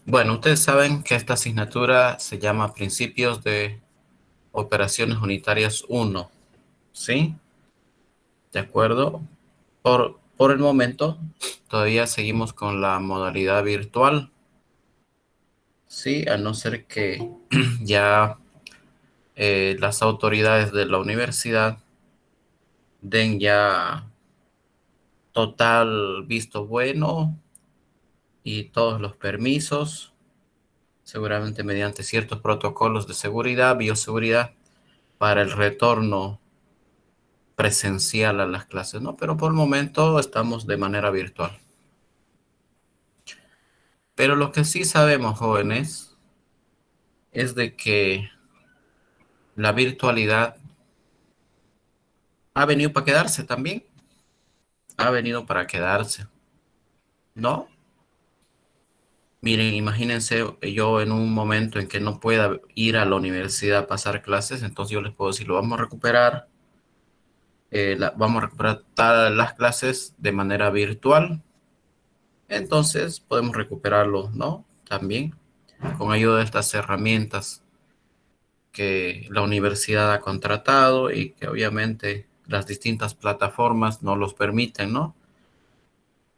Bueno, ustedes saben que esta asignatura se llama Principios de Operaciones Unitarias uno, ¿sí? ¿De acuerdo? Por el momento, todavía seguimos con la modalidad virtual, ¿sí? A no ser que ya las autoridades de la universidad den ya total visto bueno y todos los permisos, seguramente mediante ciertos protocolos de seguridad, bioseguridad, para el retorno presencial a las clases, ¿no? Pero por el momento estamos de manera virtual. Pero lo que sí sabemos, jóvenes, es de que la virtualidad ha venido para quedarse también, ha venido para quedarse, ¿no? Miren, imagínense yo en un momento en que no pueda ir a la universidad a pasar clases, entonces yo les puedo decir, lo vamos a recuperar, vamos a recuperar todas las clases de manera virtual, entonces podemos recuperarlo, ¿no? También con ayuda de estas herramientas que la universidad ha contratado y que obviamente las distintas plataformas no los permiten, ¿no?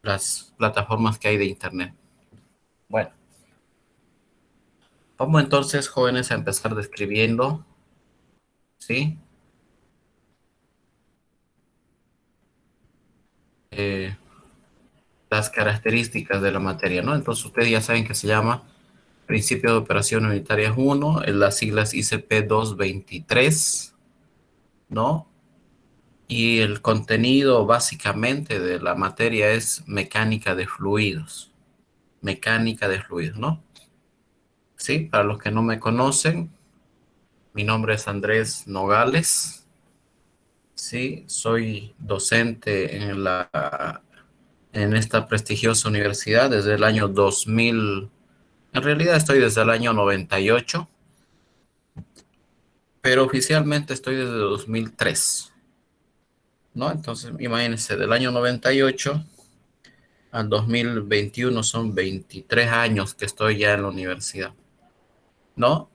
Las plataformas que hay de Internet. Bueno, vamos entonces, jóvenes, a empezar describiendo, ¿sí? Eh, las características de la materia, ¿no? Entonces ustedes ya saben que se llama Principio de Operación Unitarias uno, en las siglas ICP 223, ¿no? Y el contenido básicamente de la materia es mecánica de fluidos. Mecánica de fluidos, ¿no? Sí, para los que no me conocen, mi nombre es Andrés Nogales. Sí, soy docente en esta prestigiosa universidad desde el año 2000. En realidad estoy desde el año 98, pero oficialmente estoy desde 2003, ¿no? Entonces, imagínense, del año 98 al 2021 son 23 años que estoy ya en la universidad, ¿no?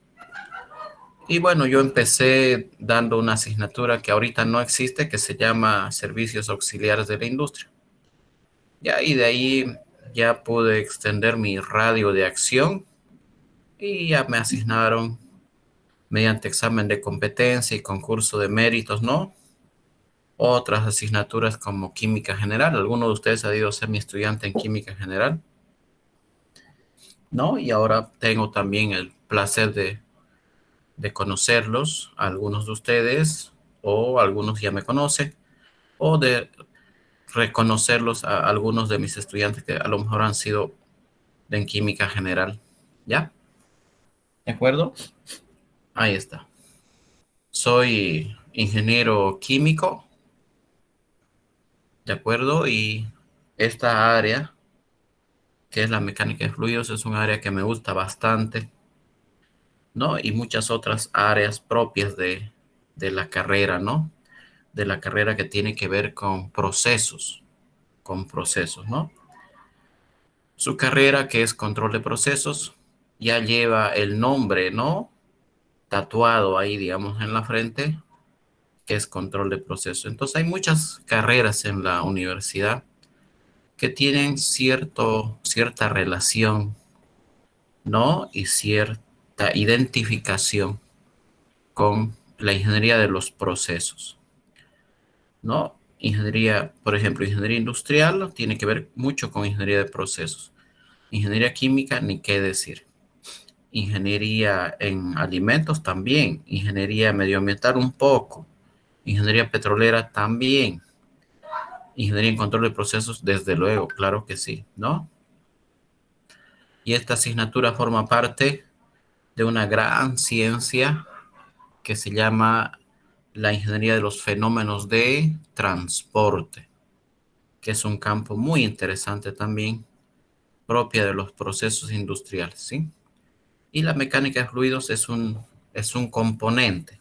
Y bueno, yo empecé dando una asignatura que ahorita no existe, que se llama Servicios Auxiliares de la Industria. Ya, y de ahí ya pude extender mi radio de acción y ya me asignaron mediante examen de competencia y concurso de méritos, ¿no? Otras asignaturas como química general. ¿Alguno de ustedes ha ido a ser mi estudiante en química general? ¿No? Y ahora tengo también el placer de conocerlos, algunos de ustedes, o algunos ya me conocen, o de reconocerlos a algunos de mis estudiantes que a lo mejor han sido de en química general. ¿Ya? ¿De acuerdo? Ahí está. Soy ingeniero químico, ¿de acuerdo? Y esta área, que es la mecánica de fluidos, es un área que me gusta bastante, ¿no? Y muchas otras áreas propias de la carrera, ¿no? De la carrera que tiene que ver con procesos, ¿no? Su carrera, que es control de procesos, ya lleva el nombre, ¿no? Tatuado ahí, digamos, en la frente, que es control de procesos. Entonces hay muchas carreras en la universidad que tienen cierta relación, ¿no? Y cierta identificación con la ingeniería de los procesos, ¿no? Ingeniería, por ejemplo, ingeniería industrial tiene que ver mucho con ingeniería de procesos. Ingeniería química, ni qué decir. Ingeniería en alimentos también. Ingeniería medioambiental un poco. Ingeniería petrolera también. Ingeniería en control de procesos, desde luego, claro que sí, ¿no? Y esta asignatura forma parte de una gran ciencia que se llama la ingeniería de los fenómenos de transporte, que es un campo muy interesante también, propia de los procesos industriales, ¿sí? Y la mecánica de fluidos es un componente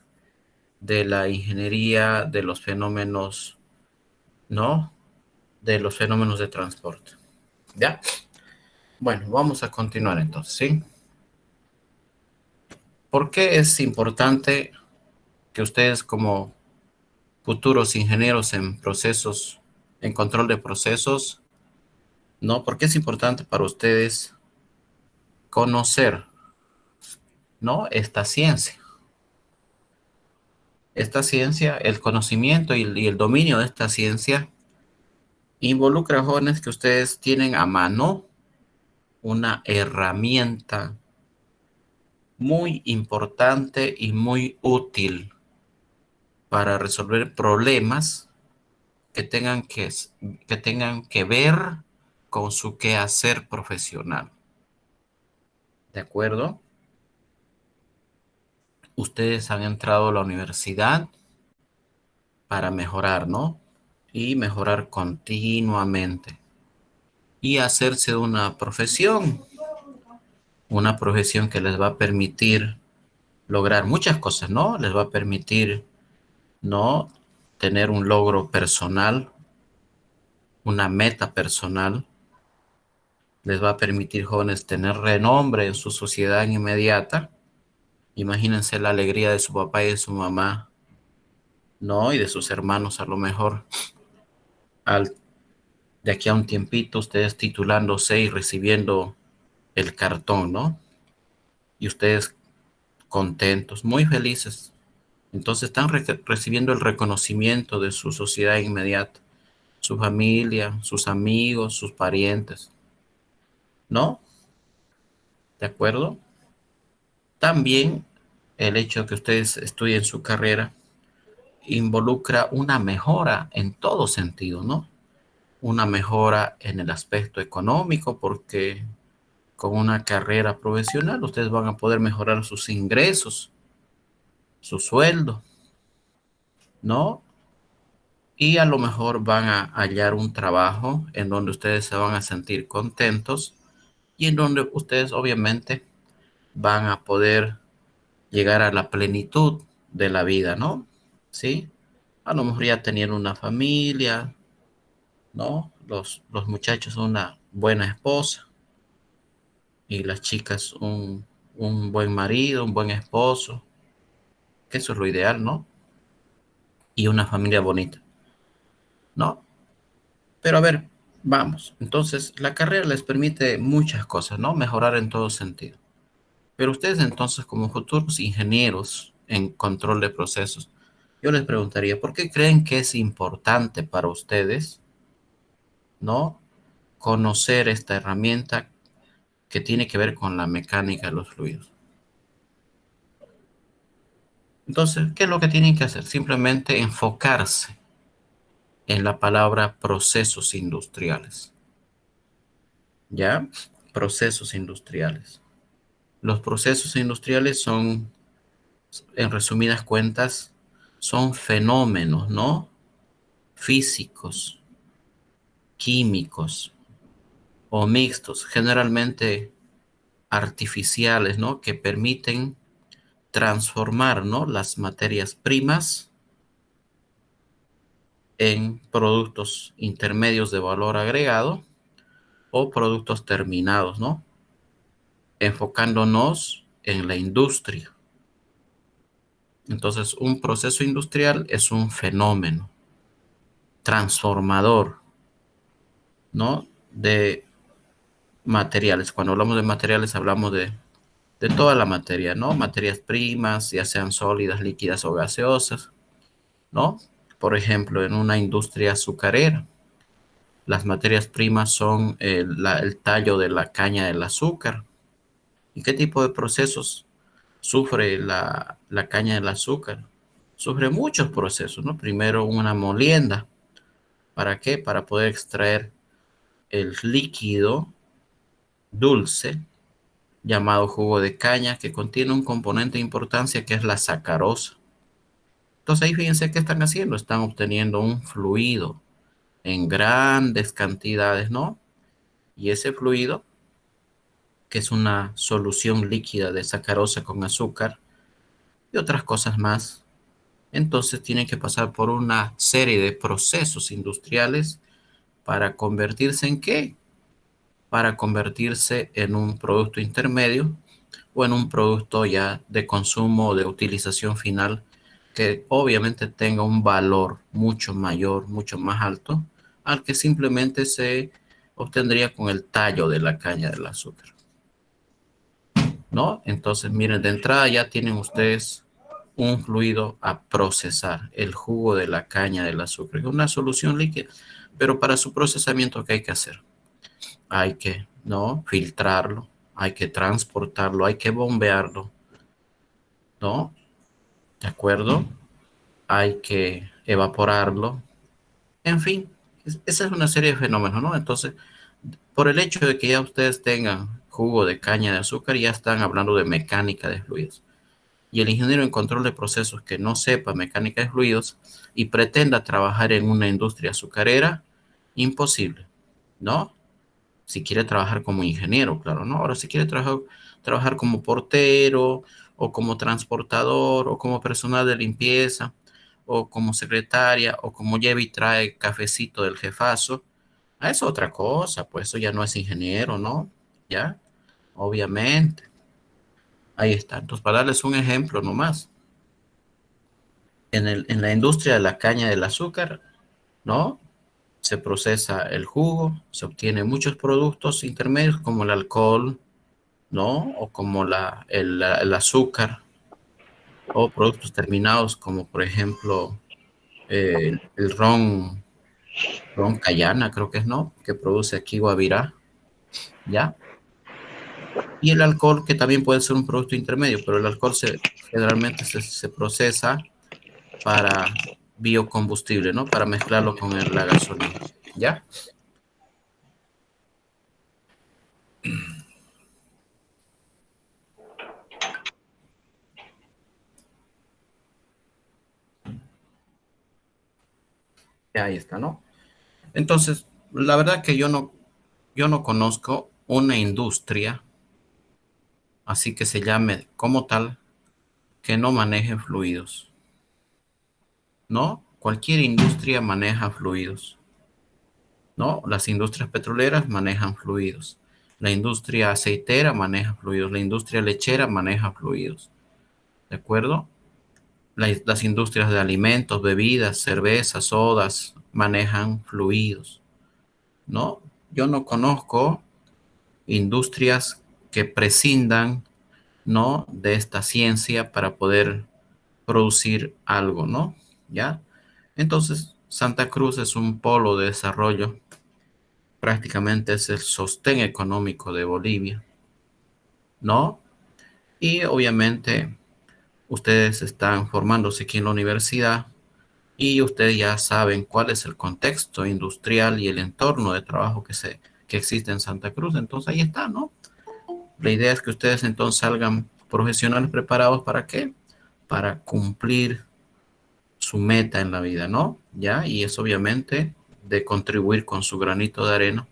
de la ingeniería de los fenómenos, ¿no? De los fenómenos de transporte, ¿ya? Bueno, vamos a continuar entonces, ¿sí? ¿Por qué es importante que ustedes como futuros ingenieros en procesos, en control de procesos, ¿no? ¿Por qué es importante para ustedes conocer, ¿no? Esta ciencia? Esta ciencia, el conocimiento y el dominio de esta ciencia involucra a jóvenes que ustedes tienen a mano una herramienta muy importante y muy útil para resolver problemas que que tengan que ver con su quehacer profesional. ¿De acuerdo? Ustedes han entrado a la universidad para mejorar, ¿no? Y mejorar continuamente. Y hacerse de una profesión que les va a permitir lograr muchas cosas, ¿no? Les va a permitir, ¿no? Tener un logro personal, una meta personal, les va a permitir, jóvenes, tener renombre en su sociedad inmediata. Imagínense la alegría de su papá y de su mamá, ¿no? Y de sus hermanos a lo mejor, al, de aquí a un tiempito, ustedes titulándose y recibiendo el cartón, ¿no? Y ustedes contentos, muy felices. Entonces están recibiendo el reconocimiento de su sociedad inmediata, su familia, sus amigos, sus parientes, ¿no? ¿De acuerdo? También el hecho de que ustedes estudien su carrera involucra una mejora en todo sentido, ¿no? Una mejora en el aspecto económico, porque con una carrera profesional ustedes van a poder mejorar sus ingresos, su sueldo, ¿no? Y a lo mejor van a hallar un trabajo en donde ustedes se van a sentir contentos y en donde ustedes obviamente van a poder llegar a la plenitud de la vida, ¿no? ¿Sí? A lo mejor ya tenían una familia, ¿no? Los muchachos una buena esposa y las chicas un buen marido, un buen esposo, que eso es lo ideal, ¿no? Y una familia bonita, ¿no? Pero a ver, vamos. Entonces, la carrera les permite muchas cosas, ¿no? Mejorar en todo sentido. Pero ustedes entonces, como futuros ingenieros en control de procesos, yo les preguntaría, ¿por qué creen que es importante para ustedes, ¿no? Conocer esta herramienta que tiene que ver con la mecánica de los fluidos? Entonces, ¿qué es lo que tienen que hacer? Simplemente enfocarse en la palabra procesos industriales, ¿ya? Procesos industriales. Los procesos industriales son, en resumidas cuentas, son fenómenos, ¿no? Físicos, químicos o mixtos, generalmente artificiales, ¿no? Que permiten transformar, ¿no? Las materias primas en productos intermedios de valor agregado o productos terminados, ¿no? Enfocándonos en la industria. Entonces, un proceso industrial es un fenómeno transformador, ¿no? De materiales. Cuando hablamos de materiales, hablamos de toda la materia, ¿no? Materias primas, ya sean sólidas, líquidas o gaseosas, ¿no? Por ejemplo, en una industria azucarera, las materias primas son el tallo de la caña del azúcar. ¿Y qué tipo de procesos sufre la caña del azúcar? Sufre muchos procesos, ¿no? Primero una molienda. ¿Para qué? Para poder extraer el líquido dulce llamado jugo de caña, que contiene un componente de importancia que es la sacarosa. Entonces ahí fíjense qué están haciendo. Están obteniendo un fluido en grandes cantidades, ¿no? Y ese fluido, que es una solución líquida de sacarosa con azúcar y otras cosas más, entonces tiene que pasar por una serie de procesos industriales para convertirse en ¿qué? para convertirse en un producto intermedio o en un producto ya de consumo o de utilización final que obviamente tenga un valor mucho mayor, mucho más alto al que simplemente se obtendría con el tallo de la caña del azúcar, ¿no? Entonces, miren, de entrada ya tienen ustedes un fluido a procesar, el jugo de la caña del azúcar, es una solución líquida, pero para su procesamiento, ¿qué hay que hacer? Hay que, ¿no? Filtrarlo, hay que transportarlo, hay que bombearlo, ¿no? ¿De acuerdo? Hay que evaporarlo, en fin, esa es una serie de fenómenos, ¿no? Entonces, por el hecho de que ya ustedes tengan jugo de caña de azúcar, ya están hablando de mecánica de fluidos. Y el ingeniero en control de procesos que no sepa mecánica de fluidos y pretenda trabajar en una industria azucarera, imposible, ¿no? Si quiere trabajar como ingeniero, claro, ¿no? Ahora, si quiere trabajar como portero o como transportador o como personal de limpieza o como secretaria o como lleva y trae cafecito del jefazo, es otra cosa, pues eso ya no es ingeniero, ¿no? Ya, obviamente. Ahí está. Entonces, para darles un ejemplo nomás, en la industria de la caña del azúcar, ¿no? Se procesa el jugo, se obtienen muchos productos intermedios como el alcohol, ¿no? O como el azúcar, o productos terminados como por ejemplo el ron Cayana, creo que es, ¿no? Que produce aquí Guavirá, ¿ya? Y el alcohol, que también puede ser un producto intermedio, pero el alcohol generalmente se procesa para biocombustible, ¿no? Para mezclarlo con la gasolina, ¿ya? Ahí está, ¿no? Entonces, la verdad que yo no conozco una industria, así que se llame como tal, que no maneje fluidos, ¿no? Cualquier industria maneja fluidos, ¿no? Las industrias petroleras manejan fluidos, la industria aceitera maneja fluidos, la industria lechera maneja fluidos, ¿de acuerdo? Las industrias de alimentos, bebidas, cervezas, sodas manejan fluidos, ¿no? Yo no conozco industrias que prescindan, ¿no? De esta ciencia para poder producir algo, ¿no? ¿Ya? Entonces, Santa Cruz es un polo de desarrollo, prácticamente es el sostén económico de Bolivia, ¿no? Y obviamente ustedes están formándose aquí en la universidad y ustedes ya saben cuál es el contexto industrial y el entorno de trabajo que existe en Santa Cruz. Entonces ahí está, ¿no? La idea es que ustedes entonces salgan profesionales preparados para qué? Para cumplir su meta en la vida, ¿no? ¿Ya? Y es obviamente de contribuir con su granito de arena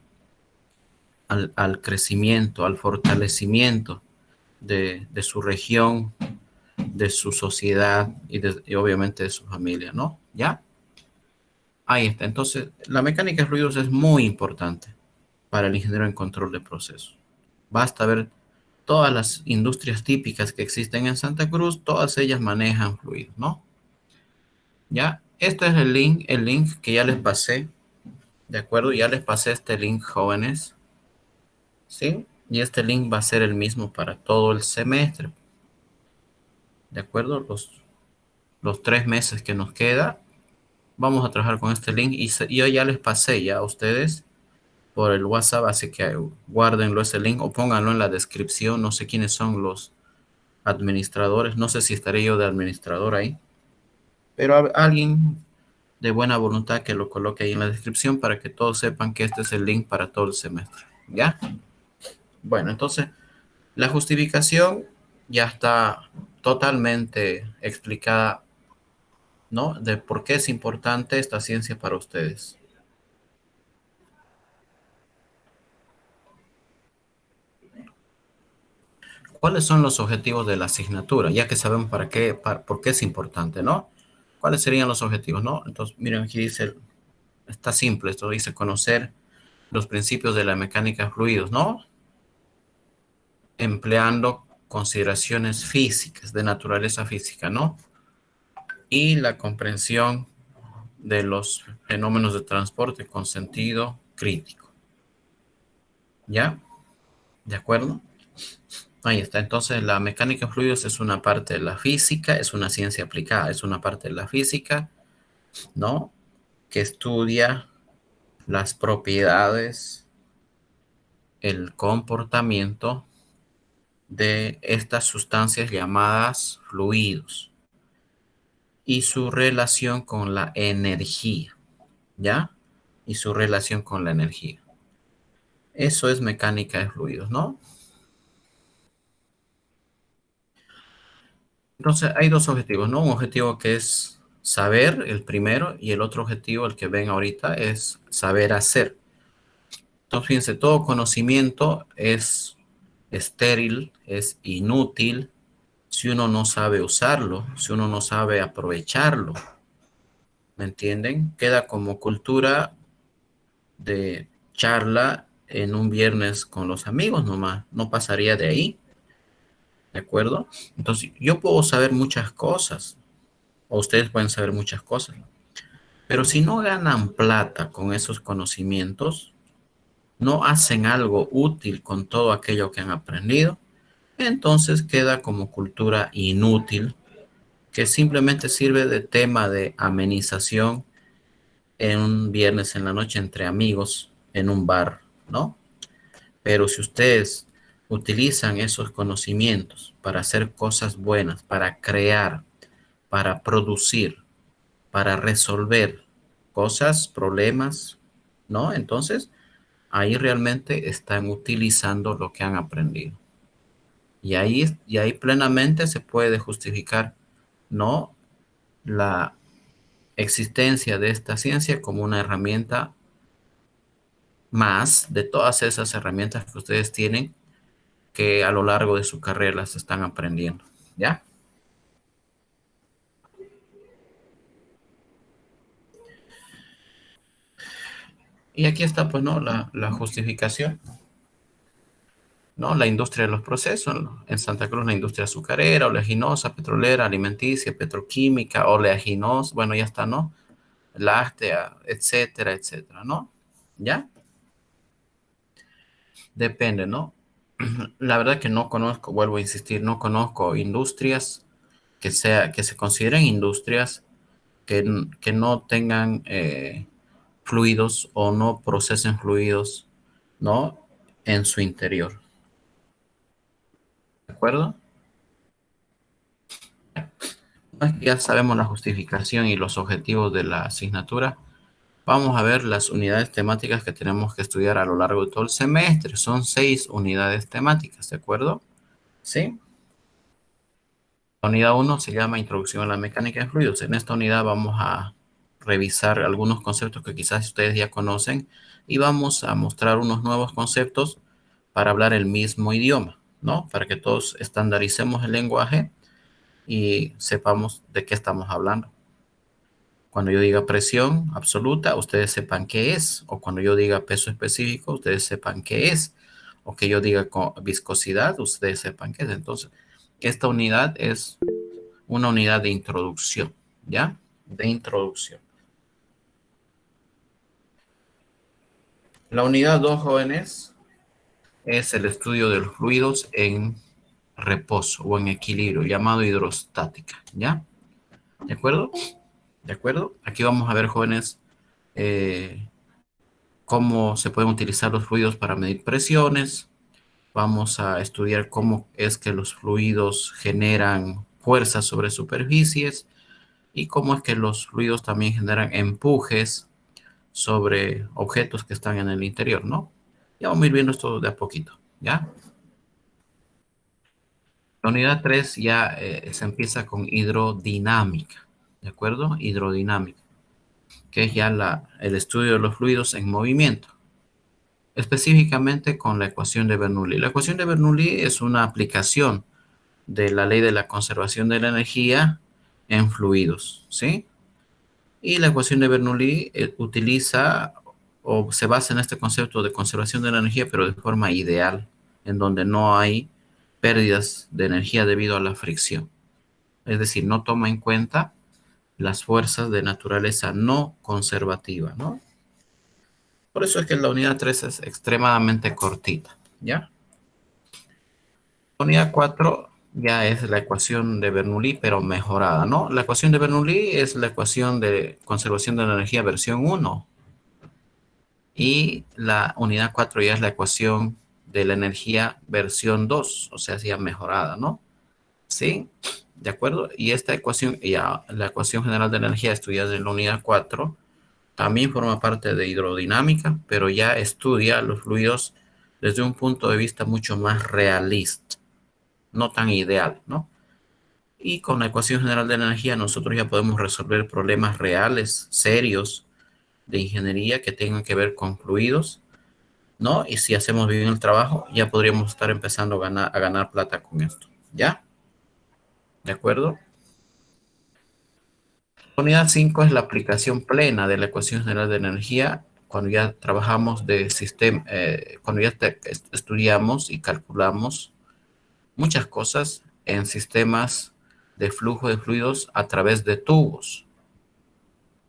al crecimiento, al fortalecimiento de su región, de su sociedad y obviamente de su familia, ¿no? ¿Ya? Ahí está. Entonces, la mecánica de fluidos es muy importante para el ingeniero en control de procesos. Basta ver todas las industrias típicas que existen en Santa Cruz, todas ellas manejan fluidos, ¿no? ¿Ya? Este es el link que ya les pasé, ¿de acuerdo? Ya les pasé este link, jóvenes, ¿sí? Y este link va a ser el mismo para todo el semestre, ¿de acuerdo? Los 3 meses que nos queda, vamos a trabajar con este link y yo ya les pasé ya a ustedes por el WhatsApp, así que guárdenlo ese link o pónganlo en la descripción. No sé quiénes son los administradores, no sé si estaré yo de administrador ahí, pero alguien de buena voluntad que lo coloque ahí en la descripción para que todos sepan que este es el link para todo el semestre. ¿Ya? Bueno, entonces la justificación ya está totalmente explicada, ¿no? De por qué es importante esta ciencia para ustedes. ¿Cuáles son los objetivos de la asignatura? Ya que sabemos para qué, por qué es importante, ¿no? ¿Cuáles serían los objetivos, no? Entonces, miren, aquí dice, está simple, esto dice conocer los principios de la mecánica de fluidos, ¿no? Empleando consideraciones físicas, de naturaleza física, ¿no? Y la comprensión de los fenómenos de transporte con sentido crítico. ¿Ya? ¿De acuerdo? Ahí está. Entonces, la mecánica de fluidos es una parte de la física, es una ciencia aplicada, es una parte de la física, ¿no? Que estudia las propiedades, el comportamiento de estas sustancias llamadas fluidos y su relación con la energía, ¿ya? Y su relación con la energía. Eso es mecánica de fluidos, ¿no? Entonces, hay dos objetivos, ¿no? Un objetivo que es saber, el primero, y el otro objetivo, el que ven ahorita, es saber hacer. Entonces, fíjense, todo conocimiento es estéril, es inútil, si uno no sabe usarlo, si uno no sabe aprovecharlo, ¿me entienden? Queda como cultura de charla en un viernes con los amigos nomás, no pasaría de ahí, ¿de acuerdo? Entonces, yo puedo saber muchas cosas, o ustedes pueden saber muchas cosas, pero si no ganan plata con esos conocimientos, no hacen algo útil con todo aquello que han aprendido, entonces queda como cultura inútil que simplemente sirve de tema de amenización en un viernes en la noche entre amigos en un bar, ¿no? Pero si ustedes utilizan esos conocimientos para hacer cosas buenas, para crear, para producir, para resolver cosas, problemas, ¿no? Entonces, ahí realmente están utilizando lo que han aprendido. Y ahí plenamente se puede justificar, ¿no? La existencia de esta ciencia como una herramienta más de todas esas herramientas que ustedes tienen que a lo largo de su carrera las están aprendiendo. ¿Ya? Y aquí está, pues, ¿no? La justificación, ¿no? La industria de los procesos, ¿no? En Santa Cruz, la industria azucarera, oleaginosa, petrolera, alimenticia, petroquímica, oleaginosa, bueno, ya está, ¿no? Láctea, etcétera, etcétera, ¿no? ¿Ya? Depende, ¿no? La verdad que no conozco, vuelvo a insistir, no conozco industrias que se consideren industrias que no tengan fluidos o no procesen fluidos, ¿no? En su interior. ¿De acuerdo? Ya sabemos la justificación y los objetivos de la asignatura. Vamos a ver las unidades temáticas que tenemos que estudiar a lo largo de todo el semestre. Son 6 unidades temáticas, ¿de acuerdo? Sí. La unidad uno se llama Introducción a la Mecánica de Fluidos. En esta unidad vamos a revisar algunos conceptos que quizás ustedes ya conocen y vamos a mostrar unos nuevos conceptos para hablar el mismo idioma, ¿no? Para que todos estandaricemos el lenguaje y sepamos de qué estamos hablando. Cuando yo diga presión absoluta, ustedes sepan qué es. O cuando yo diga peso específico, ustedes sepan qué es. O que yo diga viscosidad, ustedes sepan qué es. Entonces, esta unidad es una unidad de introducción, ¿ya? De introducción. La unidad 2, jóvenes, es el estudio de los fluidos en reposo o en equilibrio, llamado hidrostática, ¿ya? ¿De acuerdo? ¿De acuerdo? Aquí vamos a ver, jóvenes, eh, cómo se pueden utilizar los fluidos para medir presiones. Vamos a estudiar cómo es que los fluidos generan fuerza sobre superficies y cómo es que los fluidos también generan empujes sobre objetos que están en el interior, ¿no? Ya vamos a ir viendo esto de a poquito, ¿ya? La unidad 3 ya se empieza con hidrodinámica, ¿de acuerdo? Hidrodinámica, que es ya el estudio de los fluidos en movimiento, específicamente con la ecuación de Bernoulli. La ecuación de Bernoulli es una aplicación de la ley de la conservación de la energía en fluidos, ¿sí? Y la ecuación de Bernoulli utiliza o se basa en este concepto de conservación de la energía, pero de forma ideal, en donde no hay pérdidas de energía debido a la fricción. Es decir, no toma en cuenta las fuerzas de naturaleza no conservativa, ¿no? Por eso es que la unidad 3 es extremadamente cortita, ¿ya? La unidad 4 ya es la ecuación de Bernoulli, pero mejorada, ¿no? La ecuación de Bernoulli es la ecuación de conservación de la energía versión 1 y la unidad 4 ya es la ecuación de la energía versión 2, o sea, ya mejorada, ¿no? ¿Sí? ¿De acuerdo? Y esta ecuación, ya la ecuación general de la energía estudiada en la unidad 4 también forma parte de hidrodinámica, pero ya estudia los fluidos desde un punto de vista mucho más realista, no tan ideal, ¿no? Y con la ecuación general de la energía nosotros ya podemos resolver problemas reales, serios, de ingeniería que tengan que ver con fluidos, ¿no? Y si hacemos bien el trabajo, ya podríamos estar empezando a ganar plata con esto, ¿ya? ¿De acuerdo? Unidad 5 es la aplicación plena de la ecuación general de energía cuando ya trabajamos de sistema, cuando ya estudiamos y calculamos muchas cosas en sistemas de flujo de fluidos a través de tubos.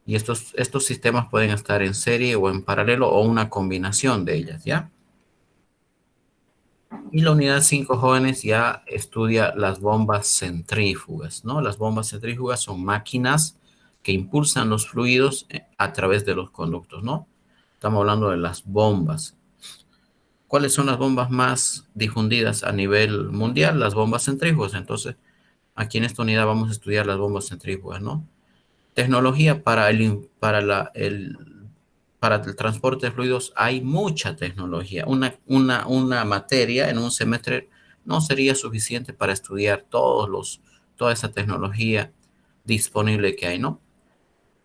Y estos sistemas pueden estar en serie o en paralelo o una combinación de ellas, ¿ya? Y la unidad 5 jóvenes ya estudia las bombas centrífugas, ¿no? Las bombas centrífugas son máquinas que impulsan los fluidos a través de los conductos, ¿no? Estamos hablando de las bombas. ¿Cuáles son las bombas más difundidas a nivel mundial? Las bombas centrífugas. Entonces, aquí en esta unidad vamos a estudiar las bombas centrífugas, ¿no? Tecnología para el transporte de fluidos hay mucha tecnología. Una materia en un semestre no sería suficiente para estudiar toda esa tecnología disponible que hay, ¿no?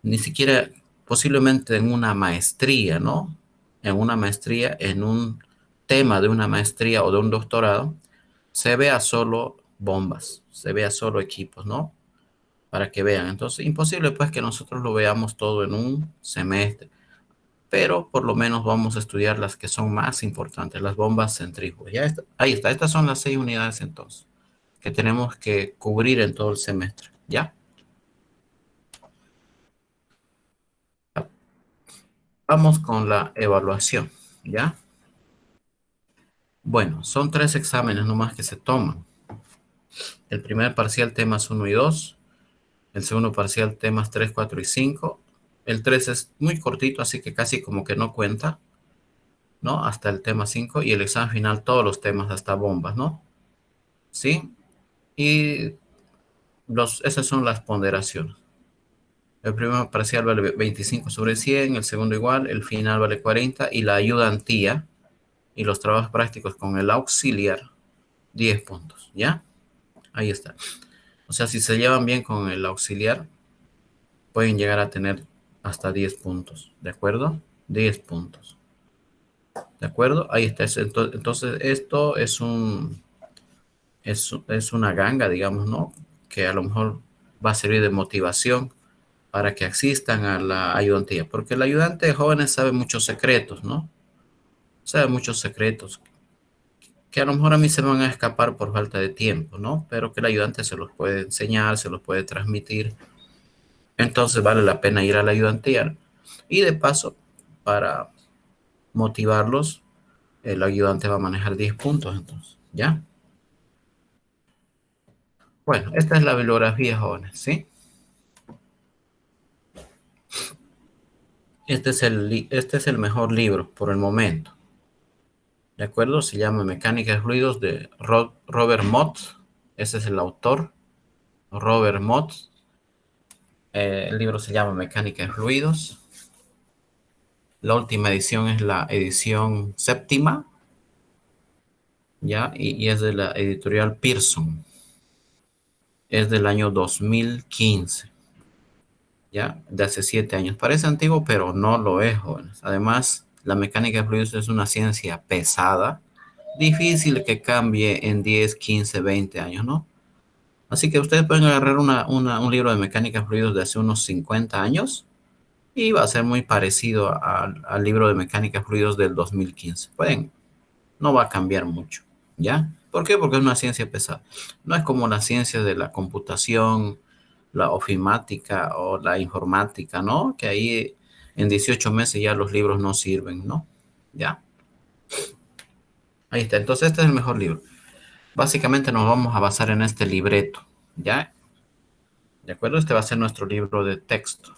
Ni siquiera posiblemente en una maestría, ¿no? En una maestría, en un tema de una maestría o de un doctorado, se vea solo bombas, se vea solo equipos, ¿no? Para que vean. Entonces, imposible pues que nosotros lo veamos todo en un semestre, pero por lo menos vamos a estudiar las que son más importantes, las bombas centrífugas. Ya está, ahí está, estas son las 6 unidades entonces, que tenemos que cubrir en todo el semestre, ¿ya? Vamos con la evaluación, ¿ya? Bueno, son 3 exámenes nomás que se toman. El primer parcial temas 1 y 2, el segundo parcial temas 3, 4 y 5. El 3 es muy cortito, así que casi como que no cuenta, ¿no? Hasta el tema 5 y el examen final todos los temas hasta bombas, ¿no? ¿Sí? Y esas son las ponderaciones. El primer parcial vale 25 sobre 100, el segundo igual, el final vale 40 y la ayudantía y los trabajos prácticos con el auxiliar 10 puntos, ¿ya? Ahí está. O sea, si se llevan bien con el auxiliar, pueden llegar a tener hasta 10 puntos, ¿de acuerdo? 10 puntos. ¿De acuerdo? Ahí está. Entonces, esto es una ganga, digamos, ¿no? Que a lo mejor va a servir de motivación para que asistan a la ayudantía. Porque el ayudante de jóvenes sabe muchos secretos, ¿no? Sabe muchos secretos que a lo mejor a mí se me van a escapar por falta de tiempo, ¿no? Pero que el ayudante se los puede enseñar, se los puede transmitir. Entonces vale la pena ir a la ayudantía. Y de paso, para motivarlos, el ayudante va a manejar 10 puntos entonces, ¿ya? Bueno, esta es la bibliografía, jóvenes, ¿sí? Este es el mejor libro por el momento, ¿de acuerdo? Se llama Mecánica de Fluidos de Robert Mott. Ese es el autor, Robert Mott. El libro se llama Mecánica de Fluidos. La última edición es la edición séptima, ¿ya? Y es de la editorial Pearson. Es del año 2015, ¿ya? De hace 7 años. Parece antiguo, pero no lo es, jóvenes. Además, la mecánica de fluidos es una ciencia pesada, difícil que cambie en 10, 15, 20 años, ¿no? Así que ustedes pueden agarrar un libro de mecánica de fluidos de hace unos 50 años y va a ser muy parecido al libro de mecánica de fluidos del 2015. Pueden, no va a cambiar mucho, ¿ya? ¿Por qué? Porque es una ciencia pesada. No es como la ciencia de la computación, la ofimática o la informática, ¿no? Que ahí en 18 meses ya los libros no sirven, ¿no? ¿Ya? Ahí está. Entonces este es el mejor libro. Básicamente nos vamos a basar en este libreto, ¿ya? ¿De acuerdo? Este va a ser nuestro libro de texto.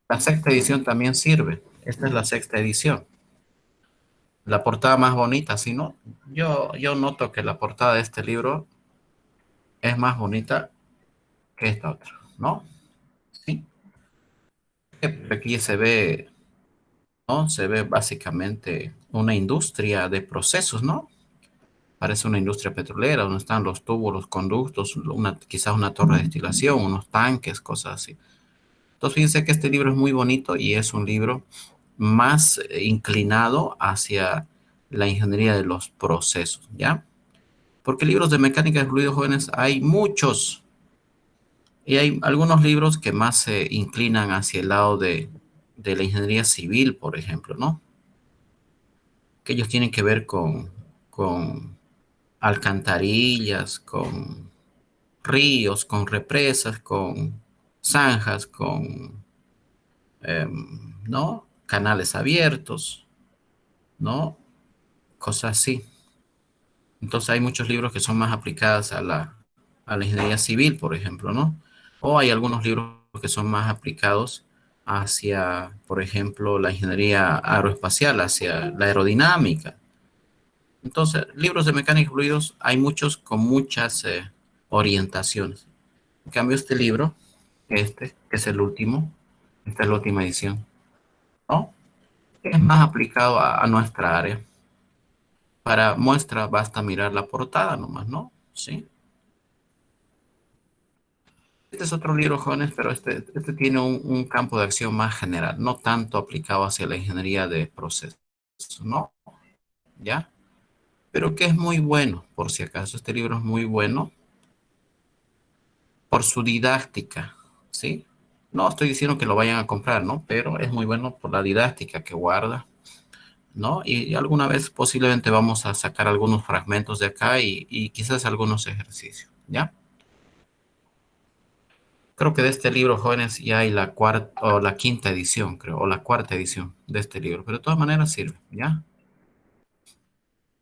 La sexta edición también sirve. Esta es la sexta edición. La portada más bonita, ¿sí, no? Yo noto que la portada de este libro es más bonita que esta otra, ¿no? Sí. Aquí se ve, ¿no? Se ve básicamente una industria de procesos, ¿no? Parece una industria petrolera, donde están los tubos, los conductos, quizás una torre de destilación, unos tanques, cosas así. Entonces, fíjense que este libro es muy bonito y es un libro más inclinado hacia la ingeniería de los procesos, ¿ya? Porque libros de mecánica de fluidos jóvenes hay muchos y hay algunos libros que más se inclinan hacia el lado de la ingeniería civil, por ejemplo, ¿no? Que ellos tienen que ver con alcantarillas, con ríos, con represas, con zanjas, con, ¿no? Canales abiertos, ¿no? Cosas así. Entonces hay muchos libros que son más aplicados a la ingeniería civil, por ejemplo, ¿no? O hay algunos libros que son más aplicados hacia, por ejemplo, la ingeniería aeroespacial, hacia la aerodinámica. Entonces, libros de mecánica de fluidos hay muchos con muchas orientaciones. En cambio, este libro, que es el último, esta es la última edición, ¿no? Es más aplicado a nuestra área. Para muestra basta mirar la portada nomás, ¿no? Sí. Este es otro libro, jóvenes, pero este tiene un campo de acción más general, no tanto aplicado hacia la ingeniería de procesos, ¿no? ¿Ya? Pero que es muy bueno, por si acaso. Este libro es muy bueno por su didáctica, ¿sí? No estoy diciendo que lo vayan a comprar, ¿no? Pero es muy bueno por la didáctica que guarda, ¿no? Y alguna vez posiblemente vamos a sacar algunos fragmentos de acá y quizás algunos ejercicios, ¿ya? Creo que de este libro, jóvenes, ya hay la cuarta o la quinta edición, creo, o la cuarta edición de este libro, pero de todas maneras sirve, ¿ya?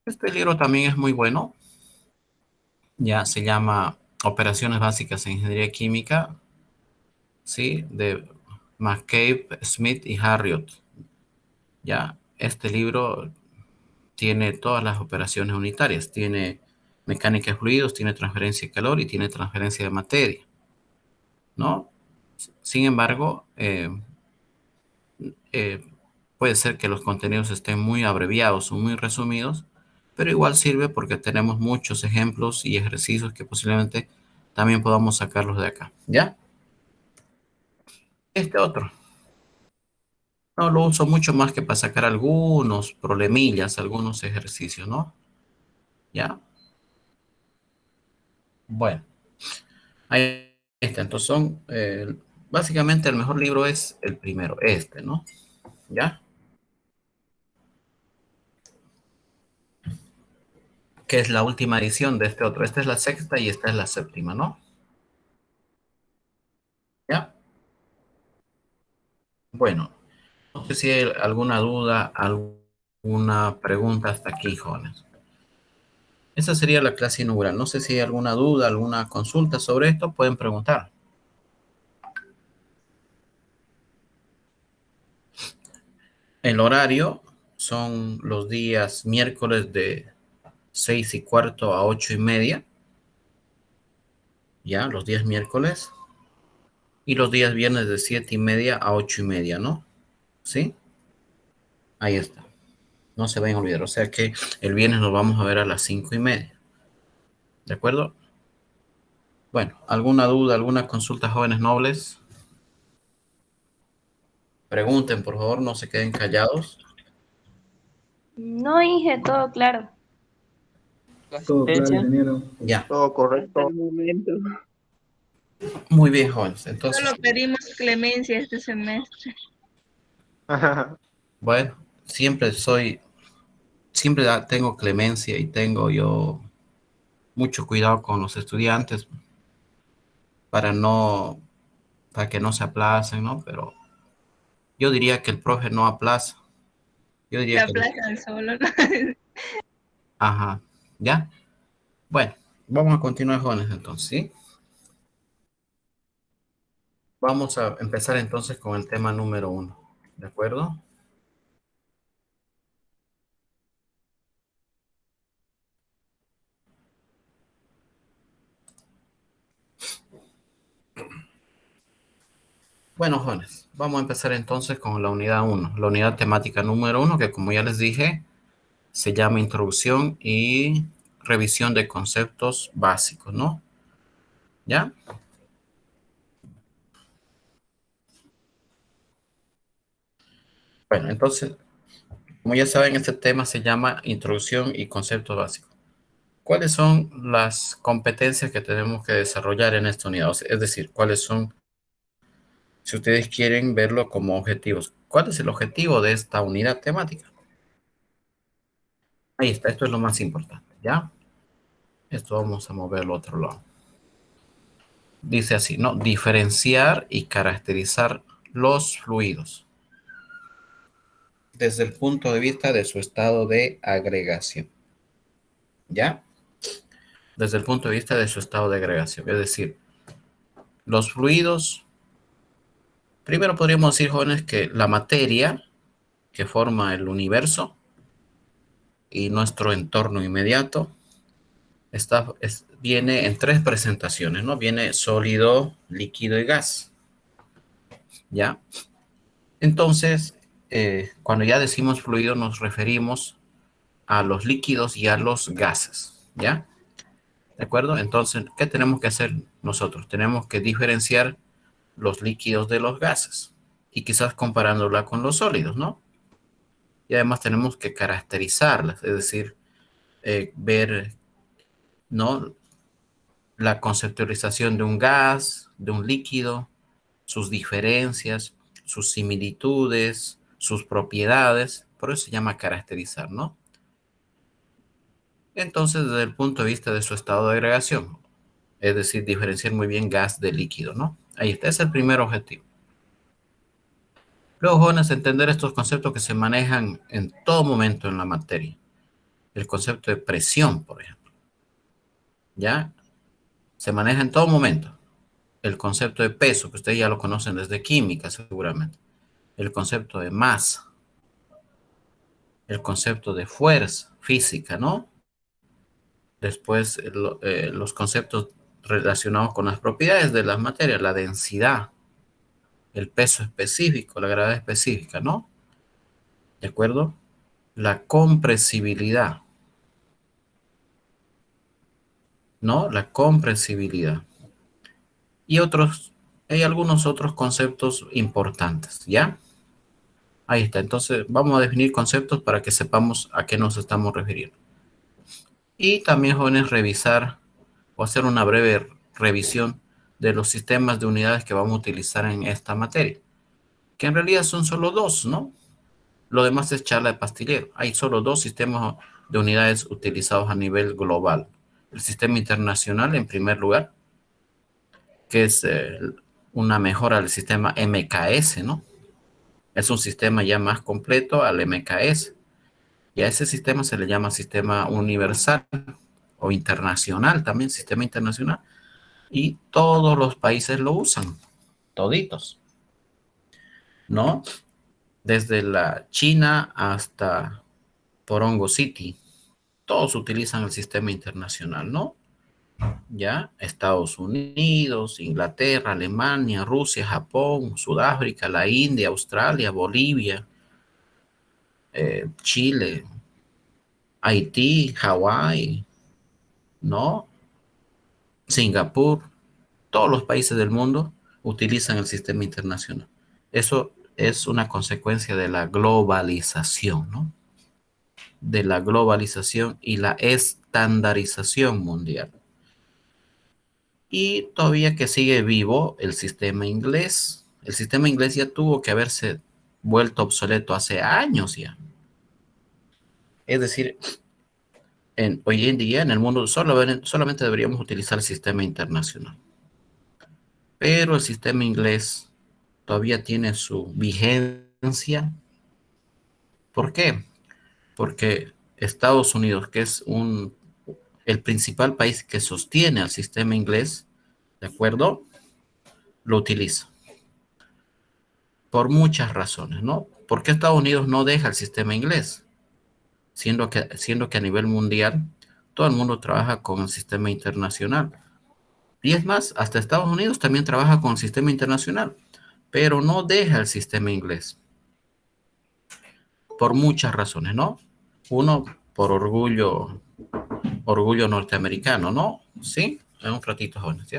Este libro también es muy bueno, ya se llama Operaciones Básicas en Ingeniería Química, ¿sí? De McCabe, Smith y Harriot, ya. Este libro tiene todas las operaciones unitarias, tiene mecánica de fluidos, tiene transferencia de calor y tiene transferencia de materia, ¿no? Sin embargo, eh, puede ser que los contenidos estén muy abreviados o muy resumidos, pero igual sirve porque tenemos muchos ejemplos y ejercicios que posiblemente también podamos sacarlos de acá. ¿Ya? Este otro. No lo uso mucho más que para sacar algunos problemillas, algunos ejercicios, ¿no? ¿Ya? Bueno, ahí está. Entonces son, básicamente el mejor libro es el primero, este, ¿no? ¿Ya? Que es la última edición de este otro. Esta es la sexta y esta es la séptima, ¿no? ¿Ya? Bueno, no sé si hay alguna duda, alguna pregunta hasta aquí, jóvenes. Esa sería la clase inaugural. No sé si hay alguna duda, alguna consulta sobre esto, pueden preguntar. El horario son los días miércoles de 6:15 a 8:30, ya, los días miércoles, y los días viernes de 7:30 a 8:30, ¿no? ¿Sí? Ahí está. No se vayan a olvidar. O sea que el viernes nos vamos a ver a las 5:30. ¿De acuerdo? Bueno, ¿alguna duda, alguna consulta, jóvenes nobles? Pregunten, por favor, no se queden callados. No, Inge, todo claro. La Todo claro, asistencia ingeniero. Ya, todo Hasta correcto. el momento. Muy bien, jóvenes. Entonces, Solo pedimos clemencia este semestre. bueno, siempre tengo clemencia y tengo yo mucho cuidado con los estudiantes para no, para que no se aplacen, ¿no? Pero yo diría que el profe no aplaza. Yo Se diría que, aplazan solo, ¿no? ajá, ¿ya? Bueno, vamos a continuar, jóvenes, entonces, ¿sí? Vamos a empezar entonces con el tema número uno, ¿de acuerdo? Bueno, jóvenes, vamos a empezar entonces con la unidad uno, la unidad temática número uno, que como ya les dije, se llama Introducción y Revisión de Conceptos Básicos, ¿no? ¿Ya? Bueno, entonces, como ya saben, este tema se llama Introducción y Conceptos Básicos. ¿Cuáles son las competencias que tenemos que desarrollar en esta unidad? O sea, es decir, ¿cuáles son, si ustedes quieren verlo como objetivos, cuál es el objetivo de esta unidad temática? Ahí está, esto es lo más importante, ¿ya? Esto vamos a moverlo a otro lado. Dice así, ¿no? Diferenciar y caracterizar los fluidos desde el punto de vista de su estado de agregación, ¿ya? Desde el punto de vista de su estado de agregación. Es decir, los fluidos, primero podríamos decir, jóvenes, que la materia que forma el universo y nuestro entorno inmediato viene en tres presentaciones, ¿no? Viene sólido, líquido y gas, ¿ya? Entonces, cuando ya decimos fluido, nos referimos a los líquidos y a los gases, ¿ya? ¿De acuerdo? Entonces, ¿qué tenemos que hacer nosotros? Tenemos que diferenciar los líquidos de los gases y quizás comparándola con los sólidos, ¿no? Y además tenemos que caracterizarlas, es decir, ver, ¿no? La conceptualización de un gas, de un líquido, sus diferencias, sus similitudes, sus propiedades, por eso se llama caracterizar, ¿no? Entonces, desde el punto de vista de su estado de agregación, es decir, diferenciar muy bien gas de líquido, ¿no? Ahí está, es el primer objetivo. Luego, jóvenes, entender estos conceptos que se manejan en todo momento en la materia. El concepto de presión, por ejemplo, ¿ya? Se maneja en todo momento. El concepto de peso, que ustedes ya lo conocen desde química, seguramente. El concepto de masa, el concepto de fuerza física, ¿no? Después, los conceptos relacionados con las propiedades de las materias, la densidad, el peso específico, la gravedad específica, ¿no? ¿De acuerdo? La compresibilidad, ¿no? La compresibilidad. Y hay algunos otros conceptos importantes, ¿ya? Ahí está. Entonces, vamos a definir conceptos para que sepamos a qué nos estamos refiriendo. Y también, jóvenes, revisar o hacer una breve revisión de los sistemas de unidades que vamos a utilizar en esta materia, que en realidad son solo dos, ¿no? Lo demás es charla de pastillero. Hay solo dos sistemas de unidades utilizados a nivel global. El sistema internacional, en primer lugar, que es una mejora del sistema MKS, ¿no? Es un sistema ya más completo al MKS. Y a ese sistema se le llama sistema universal o internacional también, sistema internacional. Y todos los países lo usan, toditos, ¿no? Desde la China hasta Porongo City, todos utilizan el sistema internacional, ¿no? Ya, Estados Unidos, Inglaterra, Alemania, Rusia, Japón, Sudáfrica, la India, Australia, Bolivia, Chile, Haití, Hawái, ¿no? Singapur, todos los países del mundo utilizan el sistema internacional. Eso es una consecuencia de la globalización, ¿no? De la globalización y la estandarización mundial. y todavía que sigue vivo el sistema inglés. El sistema inglés ya tuvo que haberse vuelto obsoleto hace años ya. Es decir, hoy en día en el mundo solamente deberíamos utilizar el sistema internacional. Pero el sistema inglés todavía tiene su vigencia. ¿Por qué? Porque Estados Unidos, que es el principal país que sostiene al sistema inglés, ¿de acuerdo? Lo utiliza por muchas razones, ¿no? ¿Por qué Estados Unidos no deja el sistema inglés? Siendo que a nivel mundial todo el mundo trabaja con el sistema internacional. Y es más, hasta Estados Unidos también trabaja con el sistema internacional, pero no deja el sistema inglés por muchas razones, ¿no? Uno, por orgullo norteamericano, ¿no? Sí, en un ratito, jóvenes, ¿sí?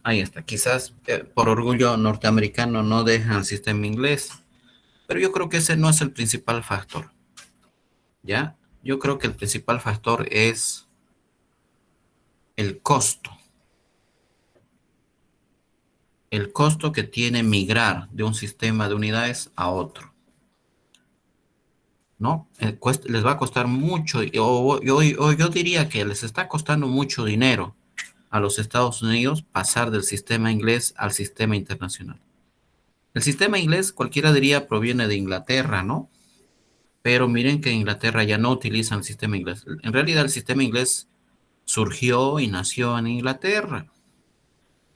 Ahí está. Quizás por orgullo norteamericano no dejan el sistema inglés, pero yo creo que ese no es el principal factor, ¿ya? Yo creo que el principal factor es el costo. El costo que tiene migrar de un sistema de unidades a otro, ¿no? Les va a costar mucho, o yo diría que les está costando mucho dinero a los Estados Unidos pasar del sistema inglés al sistema internacional. El sistema inglés, cualquiera diría, proviene de Inglaterra, ¿no? Pero miren que en Inglaterra ya no utilizan el sistema inglés. En realidad el sistema inglés surgió y nació en Inglaterra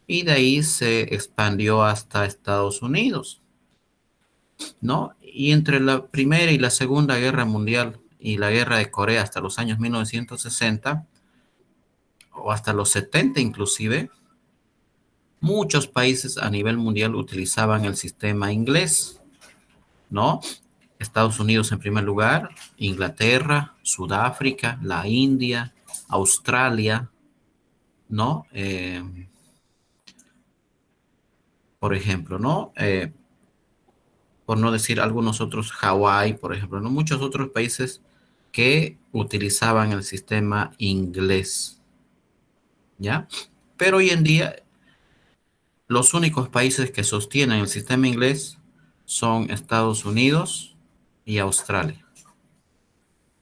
y de ahí se expandió hasta Estados Unidos, ¿no? Y entre la Primera y la Segunda Guerra Mundial y la Guerra de Corea hasta los años 1960 o hasta los 70 inclusive, muchos países a nivel mundial utilizaban el sistema inglés, ¿no? Estados Unidos en primer lugar, Inglaterra, Sudáfrica, la India, Australia, ¿no? Por ejemplo, ¿no? Por no decir algunos otros, Hawái, por ejemplo, ¿no? Muchos otros países que utilizaban el sistema inglés, ¿ya? Pero hoy en día los únicos países que sostienen el sistema inglés son Estados Unidos y Australia.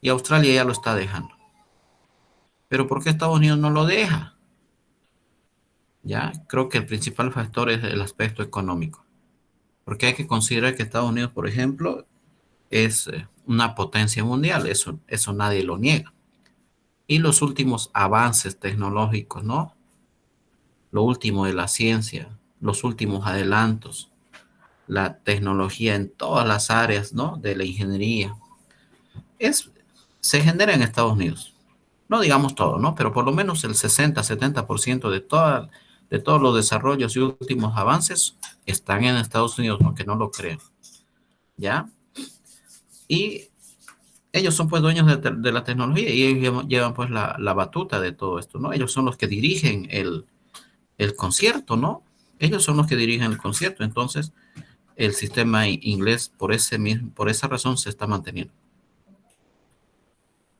Y Australia ya lo está dejando. Pero ¿por qué Estados Unidos no lo deja? Ya, creo que el principal factor es el aspecto económico. Porque hay que considerar que Estados Unidos, por ejemplo, es una potencia mundial. Eso nadie lo niega. Y los últimos avances tecnológicos, ¿no? Lo último de la ciencia, los últimos adelantos, la tecnología en todas las áreas, ¿no? De la ingeniería, es, se genera en Estados Unidos. No digamos todo, ¿no? Pero por lo menos el 60-70% de todos los desarrollos y últimos avances están en Estados Unidos, aunque no lo crean, ¿ya? Y ellos son pues dueños de la tecnología y ellos llevan pues la batuta de todo esto, ¿no? Ellos son los que dirigen el concierto, ¿no? Ellos son los que dirigen el concierto, entonces el sistema inglés por esa razón se está manteniendo,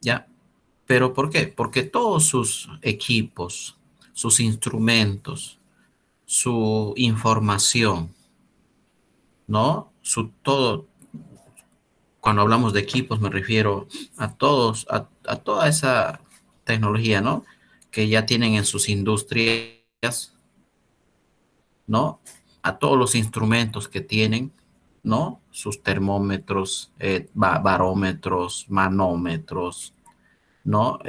¿ya? ¿Pero por qué? Porque todos sus equipos, sus instrumentos, su información, ¿no? Todo, cuando hablamos de equipos me refiero a toda esa tecnología, ¿no? Que ya tienen en sus industrias, ¿no? A todos los instrumentos que tienen, ¿no? Sus termómetros, barómetros, manómetros, ¿no?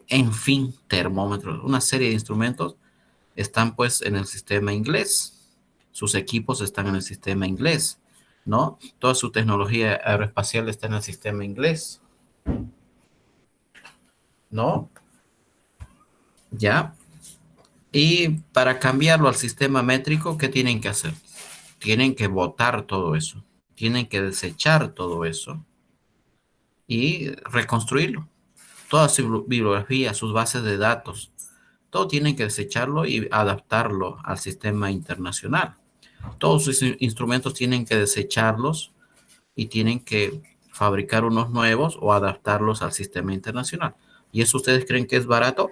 En fin, termómetros, una serie de instrumentos están pues en el sistema inglés. Sus equipos están en el sistema inglés, ¿no? Toda su tecnología aeroespacial está en el sistema inglés, ¿no? ¿Ya? Y para cambiarlo al sistema métrico, ¿qué tienen que hacer? Tienen que votar todo eso, tienen que desechar todo eso y reconstruirlo. Toda su bibliografía, sus bases de datos, todo tienen que desecharlo y adaptarlo al sistema internacional. Todos sus instrumentos tienen que desecharlos y tienen que fabricar unos nuevos o adaptarlos al sistema internacional. ¿Y eso ustedes creen que es barato?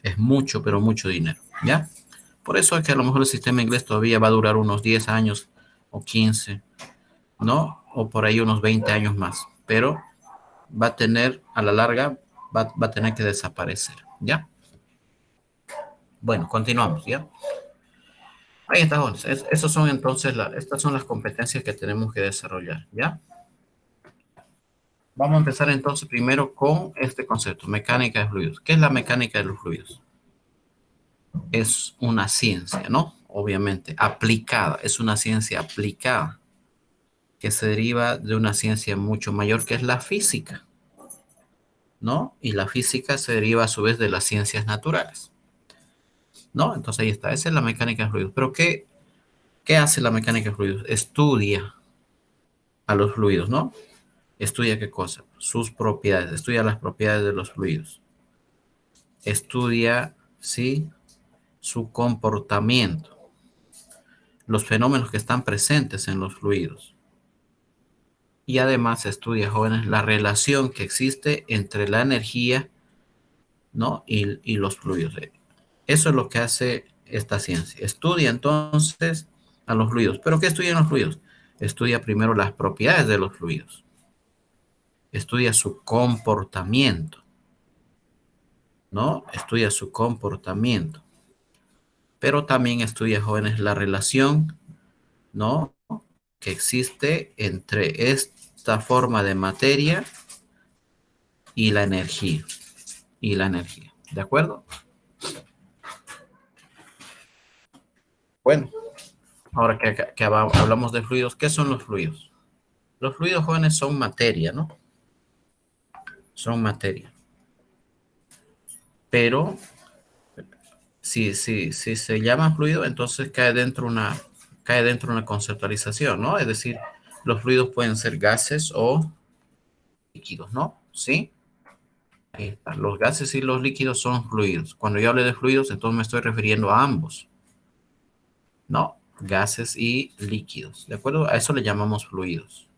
Es mucho, pero mucho dinero, ¿ya? Por eso es que a lo mejor el sistema inglés todavía va a durar unos 10 años o 15, ¿no? O por ahí unos 20 años más. Pero va a tener, a la larga, va a tener que desaparecer, ¿ya? Bueno, continuamos, ¿ya? Ahí está, Jones. Esas son entonces, estas son las competencias que tenemos que desarrollar, ¿ya? Vamos a empezar entonces primero con este concepto, mecánica de fluidos. ¿Qué es la mecánica de los fluidos? Es una ciencia, ¿no? Obviamente, aplicada, es una ciencia aplicada que se deriva de una ciencia mucho mayor que es la física, ¿no? Y la física se deriva a su vez de las ciencias naturales, ¿no? Entonces ahí está, esa es la mecánica de fluidos. Pero ¿qué hace la mecánica de fluidos? Estudia a los fluidos, ¿no? Estudia qué cosa, sus propiedades, estudia las propiedades de los fluidos, estudia, ¿sí? Su comportamiento, los fenómenos que están presentes en los fluidos. Y además estudia, jóvenes, la relación que existe entre la energía, ¿no? Y los fluidos. Eso es lo que hace esta ciencia. Estudia entonces a los fluidos. ¿Pero qué estudian los fluidos? Estudia primero las propiedades de los fluidos. Estudia su comportamiento, ¿no? Estudia su comportamiento. Pero también estudia, jóvenes, la relación, ¿no? Que existe entre esta forma de materia y la energía. Y la energía. ¿De acuerdo? Bueno, ahora que hablamos de fluidos, ¿qué son los fluidos? Los fluidos, jóvenes, son materia, ¿no? Son materia. Pero si se llama fluido, entonces cae dentro una conceptualización, ¿no? Es decir, los fluidos pueden ser gases o líquidos, ¿no? ¿Sí? Ahí está. Los gases y los líquidos son fluidos. Cuando yo hable de fluidos, entonces me estoy refiriendo a ambos, ¿no? Gases y líquidos, ¿de acuerdo? A eso le llamamos fluidos,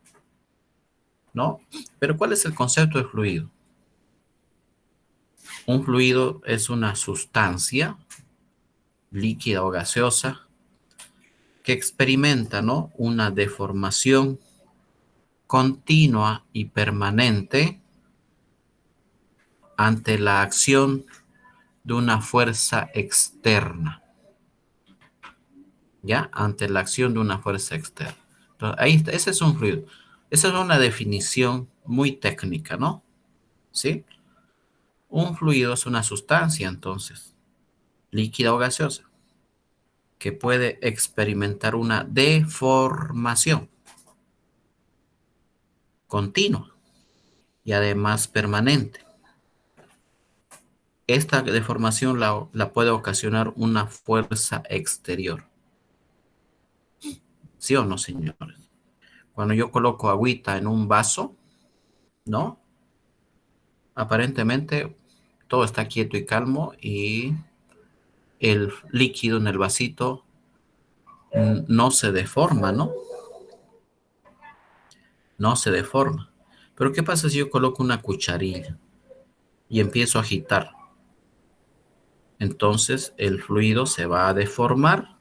¿no? Pero ¿cuál es el concepto de fluido? Un fluido es una sustancia líquida o gaseosa que experimenta, ¿no? Una deformación continua y permanente ante la acción de una fuerza externa, ¿ya? Ante la acción de una fuerza externa. Entonces, ahí está, ese es un fluido. Esa es una definición muy técnica, ¿no? ¿Sí? Un fluido es una sustancia, entonces, líquida o gaseosa, que puede experimentar una deformación continua y además permanente. Esta deformación la puede ocasionar una fuerza exterior. ¿Sí o no, señores? Cuando yo coloco agüita en un vaso, ¿no? Aparentemente todo está quieto y calmo y el líquido en el vasito no se deforma, ¿no? No se deforma. Pero ¿qué pasa si yo coloco una cucharilla y empiezo a agitar? Entonces el fluido se va a deformar.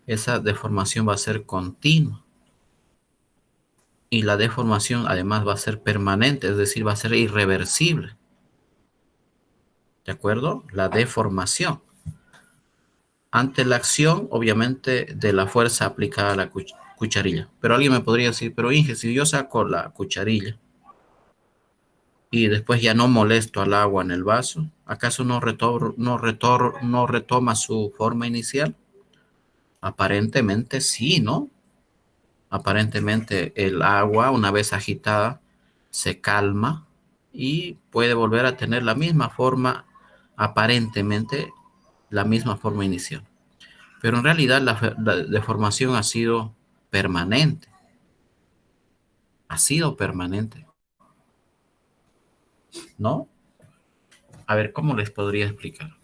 Esa deformación va a ser continua. Y la deformación además va a ser permanente, es decir, va a ser irreversible. ¿De acuerdo? La deformación. Ante la acción, obviamente, de la fuerza aplicada a la cucharilla. Pero alguien me podría decir, pero Inge, si yo saco la cucharilla y después ya no molesto al agua en el vaso, ¿acaso no retoma su forma inicial? Aparentemente sí, ¿no? Aparentemente el agua, una vez agitada, se calma y puede volver a tener la misma forma, aparentemente la misma forma inicial. Pero en realidad la deformación ha sido permanente, ¿no? A ver, ¿cómo les podría explicar?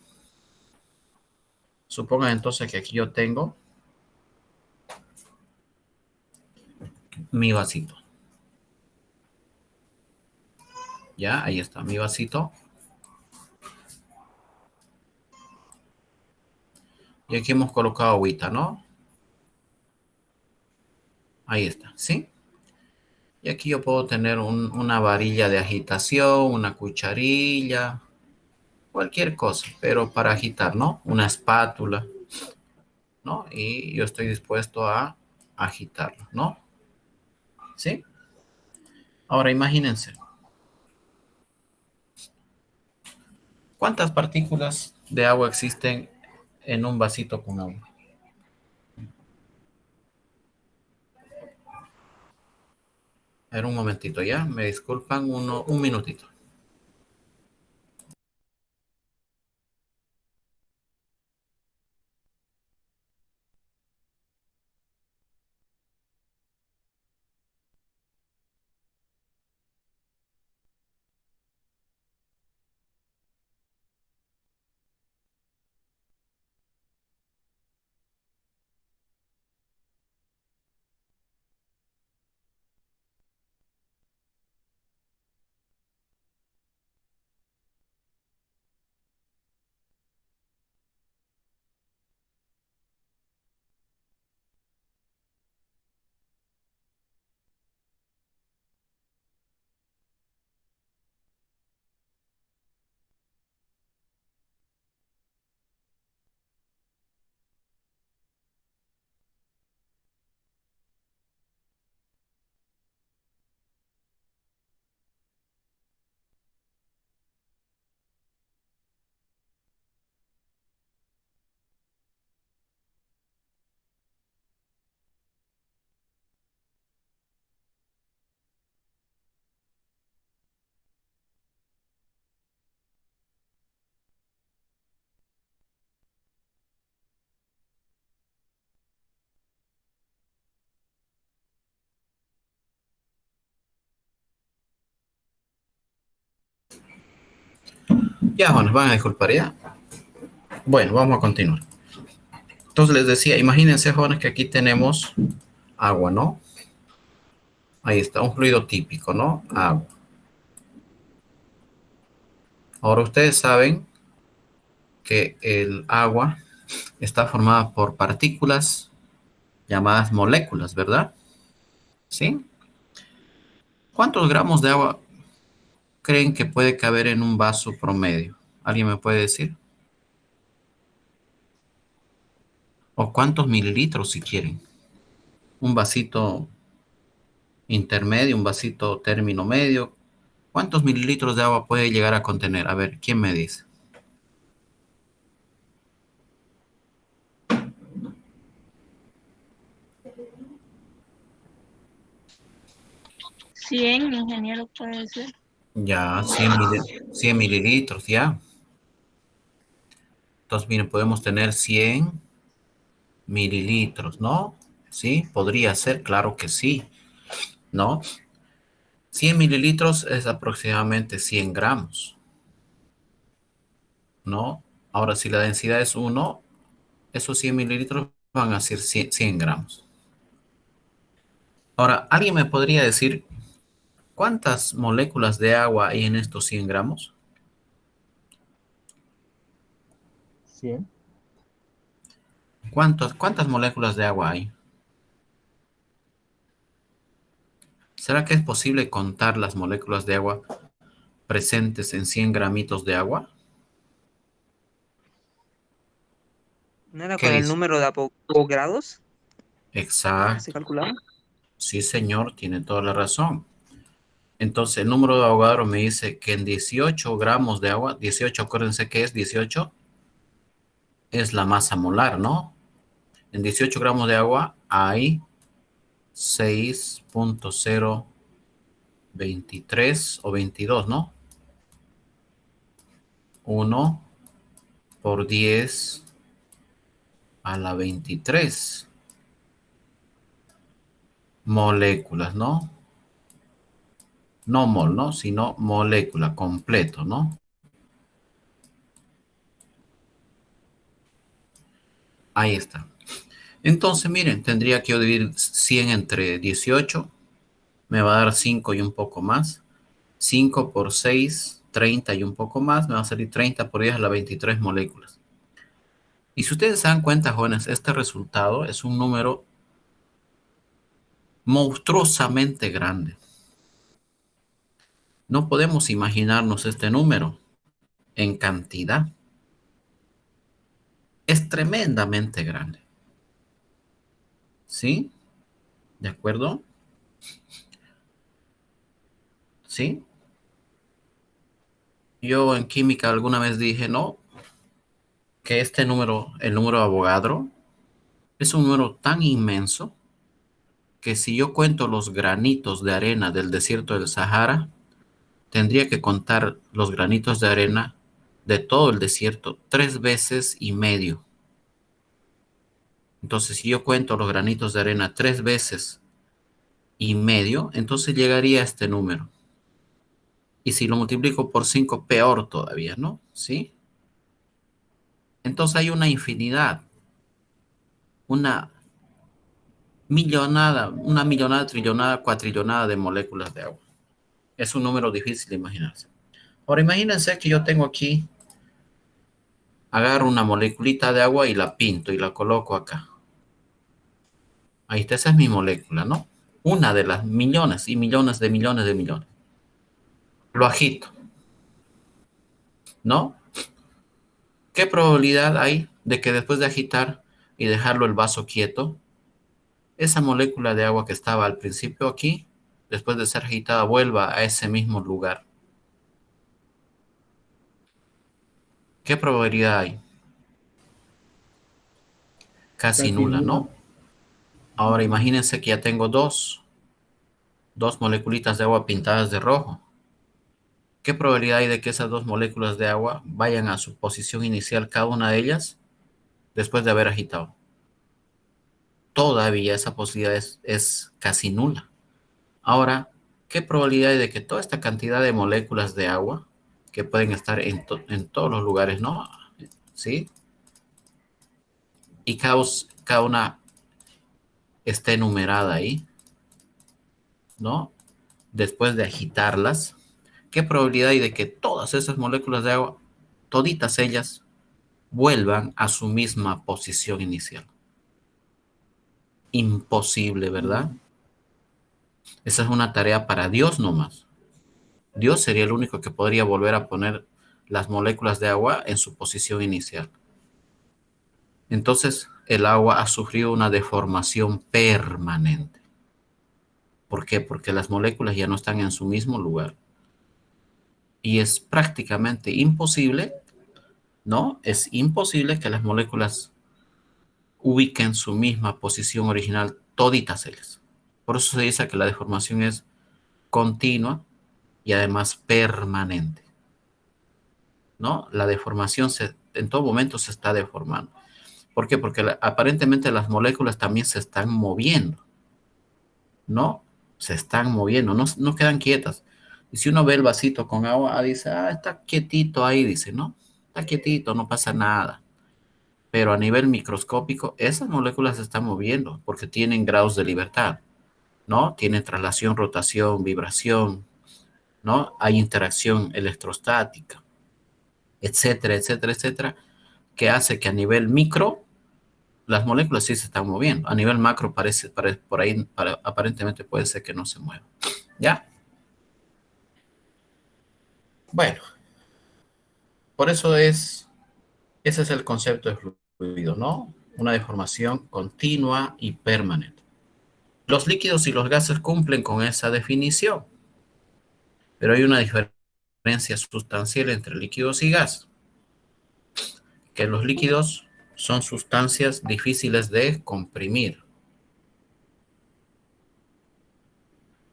Supongan entonces que aquí yo tengo mi vasito. Ya, ahí está mi vasito. Y aquí hemos colocado agüita, ¿no? Ahí está, ¿sí? Y aquí yo puedo tener una varilla de agitación, una cucharilla, cualquier cosa, pero para agitar, ¿no? Una espátula, ¿no? Y yo estoy dispuesto a agitarlo, ¿no? ¿Sí? Ahora imagínense, ¿cuántas partículas de agua existen en un vasito con agua? A ver, un momentito ya, me disculpan, un minutito. Ya, bueno, van a disculpar ya. Bueno, vamos a continuar. Entonces les decía, imagínense, jóvenes, que aquí tenemos agua, ¿no? Ahí está, un fluido típico, ¿no? Agua. Ahora ustedes saben que el agua está formada por partículas llamadas moléculas, ¿verdad? ¿Sí? ¿Cuántos gramos de agua creen que puede caber en un vaso promedio? ¿Alguien me puede decir? ¿O cuántos mililitros si quieren? Un vasito intermedio, un vasito término medio. ¿Cuántos mililitros de agua puede llegar a contener? A ver, ¿quién me dice? 100, ingeniero, puede ser. Ya, 100 mililitros, ya. Entonces, miren, podemos tener 100 mililitros, ¿no? Sí, podría ser, claro que sí, ¿no? 100 mililitros es aproximadamente 100 gramos, ¿no? Ahora, si la densidad es 1, esos 100 mililitros van a ser 100 gramos. Ahora, ¿alguien me podría decir cuántas moléculas de agua hay en estos 100 gramos? 100. ¿Cuántas moléculas de agua hay? ¿Será que es posible contar las moléculas de agua presentes en 100 gramitos de agua? ¿No era ¿Qué con el dice? número de Avogadros que Exacto. se calculaba? Sí, señor, tiene toda la razón. Entonces, el número de Avogadro me dice que en 18 gramos de agua, 18, acuérdense que es 18, es la masa molar, ¿no? En 18 gramos de agua hay 6,023 o 22, ¿no? 1 por 10 a la 23 moléculas, ¿no? No mol, ¿no? Sino molécula, completo, ¿no? Ahí está. Entonces, miren, tendría que yo dividir 100 entre 18. me va a dar 5 y un poco más. 5 por 6, 30 y un poco más, me va a salir 30 por 10 a las 23 moléculas. Y si ustedes se dan cuenta, jóvenes, este resultado es un número monstruosamente grande. No podemos imaginarnos este número en cantidad. Es tremendamente grande. ¿Sí? ¿De acuerdo? ¿Sí? Yo en química alguna vez dije, no, que este número, el número de Avogadro, es un número tan inmenso que si yo cuento los granitos de arena del desierto del Sahara, tendría que contar los granitos de arena de todo el desierto 3 veces y medio. Entonces, si yo cuento los granitos de arena 3 veces y medio, entonces llegaría a este número. Y si lo multiplico por 5, peor todavía, ¿no? ¿Sí? Entonces hay una infinidad, una millonada, trillonada, cuatrillonada de moléculas de agua. Es un número difícil de imaginarse. Ahora imagínense que yo tengo aquí, agarro una moleculita de agua y la pinto y la coloco acá. Ahí está, esa es mi molécula, ¿no? Una de las millones y millones de millones de millones. Lo agito, ¿no? ¿Qué probabilidad hay de que después de agitar y dejarlo el vaso quieto, esa molécula de agua que estaba al principio aquí, después de ser agitada, vuelva a ese mismo lugar? ¿Qué probabilidad hay? Casi Casi nula, nula. ¿no? Ahora imagínense que ya tengo dos moleculitas de agua pintadas de rojo. ¿Qué probabilidad hay de que esas dos moléculas de agua vayan a su posición inicial, cada una de ellas, después de haber agitado? Todavía esa posibilidad es casi nula. Ahora, ¿qué probabilidad hay de que toda esta cantidad de moléculas de agua, que pueden estar en todos los lugares, ¿no? ¿Sí? Y cada una esté numerada ahí, ¿no? Después de agitarlas, ¿qué probabilidad hay de que todas esas moléculas de agua, toditas ellas, vuelvan a su misma posición inicial? Imposible, ¿verdad? Esa es una tarea para Dios nomás. Dios sería el único que podría volver a poner las moléculas de agua en su posición inicial. Entonces, el agua ha sufrido una deformación permanente. ¿Por qué? Porque las moléculas ya no están en su mismo lugar. Y es prácticamente imposible, ¿no? Es imposible que las moléculas ubiquen su misma posición original toditas ellas. Por eso se dice que la deformación es continua y además permanente, ¿no? La deformación en todo momento se está deformando. ¿Por qué? Porque aparentemente las moléculas también se están moviendo, ¿no? Se están moviendo, no quedan quietas. Y si uno ve el vasito con agua, dice, está quietito ahí, dice, ¿no? Está quietito, no pasa nada. Pero a nivel microscópico, esas moléculas se están moviendo porque tienen grados de libertad, ¿no? Tienen traslación, rotación, vibración, ¿no? Hay interacción electrostática, etcétera, etcétera, etcétera, que hace que a nivel micro las moléculas sí se están moviendo. A nivel macro por ahí aparentemente puede ser que no se mueva. ¿Ya? Bueno, por eso ese es el concepto de fluido, ¿no? Una deformación continua y permanente. Los líquidos y los gases cumplen con esa definición, pero hay una diferencia sustancial entre líquidos y gas, que los líquidos son sustancias difíciles de comprimir.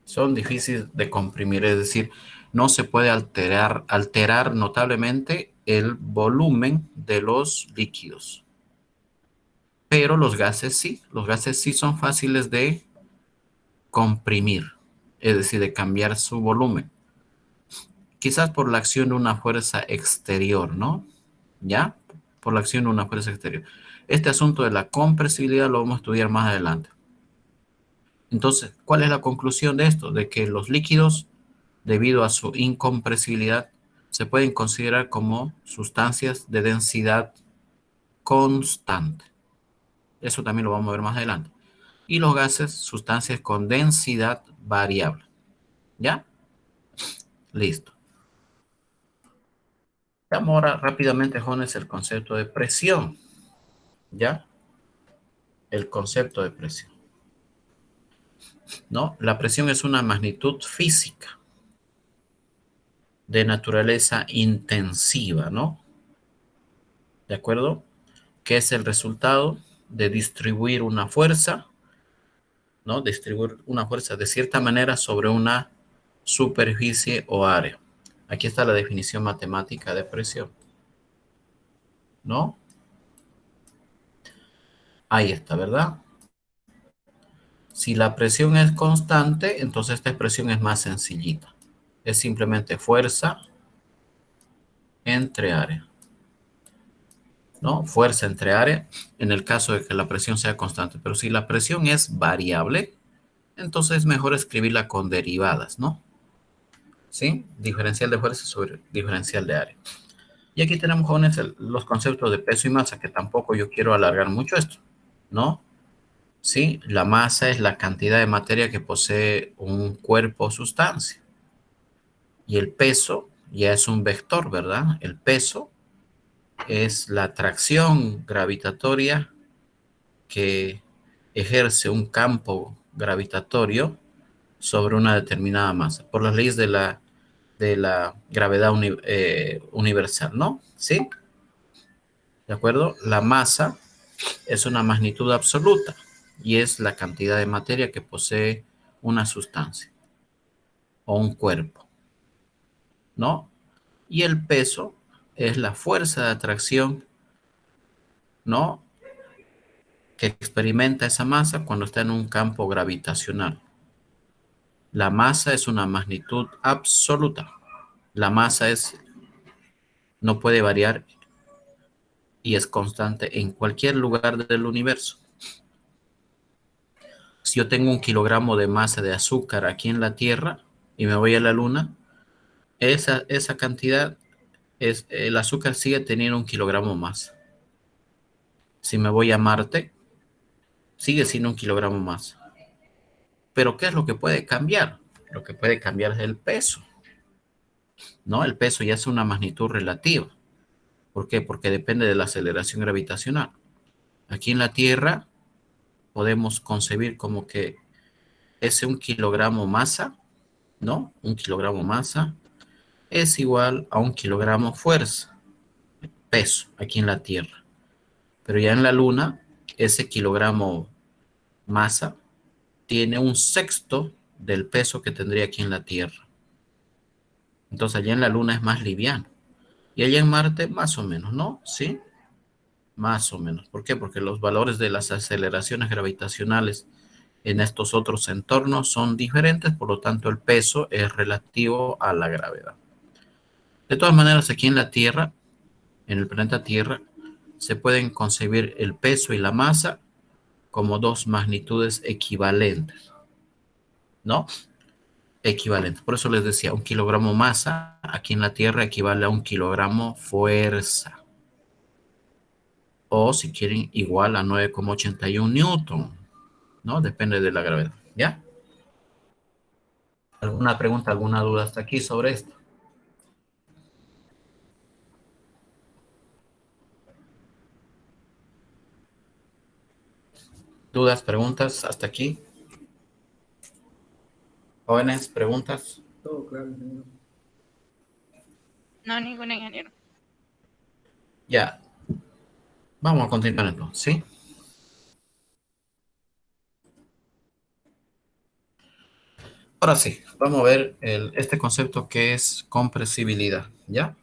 Son difíciles de comprimir, es decir, no se puede alterar notablemente el volumen de los líquidos. Pero los gases sí son fáciles de comprimir, es decir, de cambiar su volumen. Quizás por la acción de una fuerza exterior, ¿no? ¿Ya? Por la acción de una fuerza exterior. Este asunto de la compresibilidad lo vamos a estudiar más adelante. Entonces, ¿cuál es la conclusión de esto? De que los líquidos, debido a su incompresibilidad, se pueden considerar como sustancias de densidad constante. Eso también lo vamos a ver más adelante. Y los gases, sustancias con densidad variable. ¿Ya? Listo. Veamos ahora rápidamente, jóvenes, el concepto de presión. ¿Ya? El concepto de presión. ¿No? La presión es una magnitud física de naturaleza intensiva, ¿no? ¿De acuerdo? Que es el resultado de distribuir una fuerza, ¿no? Distribuir una fuerza de cierta manera sobre una superficie o área. Aquí está la definición matemática de presión, ¿no? Ahí está, ¿verdad? Si la presión es constante, entonces esta expresión es más sencillita. Es simplemente fuerza entre área, ¿no? Fuerza entre área en el caso de que la presión sea constante. Pero si la presión es variable, entonces es mejor escribirla con derivadas, ¿no? ¿Sí? Diferencial de fuerza sobre diferencial de área. Y aquí tenemos, jóvenes, los conceptos de peso y masa, que tampoco yo quiero alargar mucho esto, ¿no? Sí, la masa es la cantidad de materia que posee un cuerpo o sustancia. Y el peso ya es un vector, ¿verdad? El peso es la atracción gravitatoria que ejerce un campo gravitatorio sobre una determinada masa, por las leyes de la gravedad universal, ¿no? ¿Sí? ¿De acuerdo? La masa es una magnitud absoluta y es la cantidad de materia que posee una sustancia o un cuerpo, ¿no? Y el peso es la fuerza de atracción, ¿no? Que experimenta esa masa cuando está en un campo gravitacional. La masa es una magnitud absoluta. La masa no puede variar y es constante en cualquier lugar del universo. Si yo tengo 1 kilogramo de masa de azúcar aquí en la Tierra y me voy a la Luna, esa cantidad el azúcar sigue teniendo 1 kilogramo más. Si me voy a Marte, sigue siendo 1 kilogramo más. Pero ¿qué es lo que puede cambiar? Lo que puede cambiar es el peso, ¿no? El peso ya es una magnitud relativa. ¿Por qué? Porque depende de la aceleración gravitacional. Aquí en la Tierra podemos concebir como que ese 1 kilogramo masa, ¿no? 1 kilogramo masa es igual a 1 kilogramo fuerza, peso, aquí en la Tierra. Pero ya en la Luna, ese kilogramo masa tiene 1/6 del peso que tendría aquí en la Tierra. Entonces allá en la Luna es más liviano. Y allá en Marte, más o menos, ¿no? ¿Sí? Más o menos. ¿Por qué? Porque los valores de las aceleraciones gravitacionales en estos otros entornos son diferentes, por lo tanto el peso es relativo a la gravedad. De todas maneras, aquí en la Tierra, en el planeta Tierra, se pueden concebir el peso y la masa como dos magnitudes equivalentes, ¿no? Equivalentes. Por eso les decía, 1 kilogramo masa aquí en la Tierra equivale a 1 kilogramo fuerza. O si quieren, igual a 9,81 newton, ¿no? Depende de la gravedad, ¿ya? ¿Alguna pregunta, alguna duda hasta aquí sobre esto? ¿Dudas, preguntas hasta aquí? Jóvenes, preguntas. Todo claro, ingeniero. No, ningún ingeniero. Ya. Vamos a continuar entonces, ¿sí? Ahora sí, vamos a ver este concepto que es compresibilidad, ¿ya?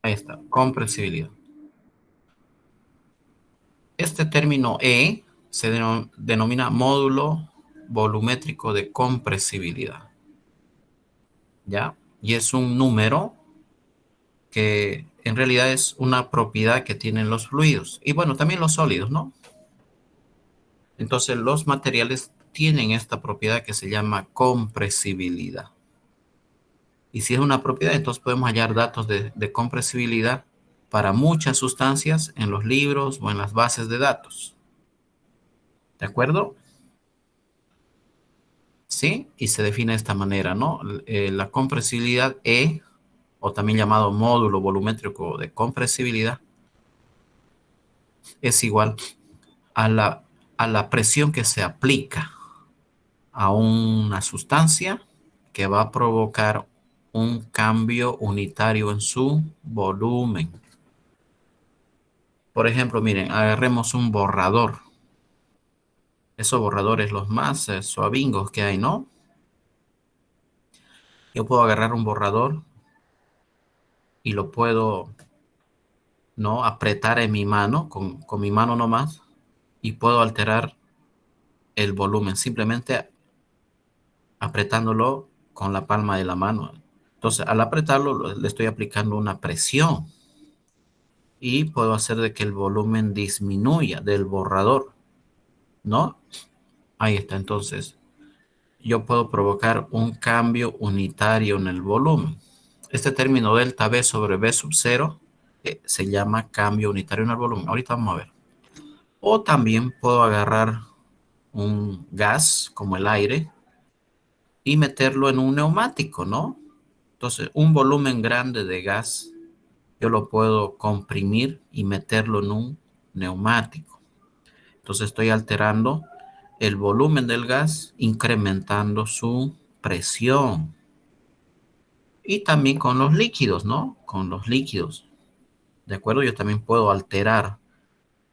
Ahí está, compresibilidad. Este término E se denomina módulo volumétrico de compresibilidad, ¿ya? Y es un número que en realidad es una propiedad que tienen los fluidos y bueno, también los sólidos, ¿no? Entonces, los materiales tienen esta propiedad que se llama compresibilidad. Y si es una propiedad, entonces podemos hallar datos de compresibilidad para muchas sustancias en los libros o en las bases de datos. ¿De acuerdo? Sí, y se define de esta manera, ¿no? La compresibilidad E, o también llamado módulo volumétrico de compresibilidad, es igual a la presión que se aplica a una sustancia que va a provocar un cambio unitario en su volumen. Por ejemplo, miren, agarremos un borrador. Esos borradores los más suavingos que hay, ¿no? Yo puedo agarrar un borrador y lo puedo, ¿no?, apretar en mi mano, con mi mano nomás, y puedo alterar el volumen simplemente apretándolo con la palma de la mano. Entonces, al apretarlo, le estoy aplicando una presión y puedo hacer de que el volumen disminuya del borrador, ¿no? Ahí está. Entonces, yo puedo provocar un cambio unitario en el volumen. Este término delta V sobre V sub 0 se llama cambio unitario en el volumen. Ahorita vamos a ver. O también puedo agarrar un gas como el aire y meterlo en un neumático, ¿no? Entonces, un volumen grande de gas yo lo puedo comprimir y meterlo en un neumático. Entonces estoy alterando el volumen del gas, incrementando su presión. Y también con los líquidos, ¿no? Con los líquidos. ¿De acuerdo? Yo también puedo alterar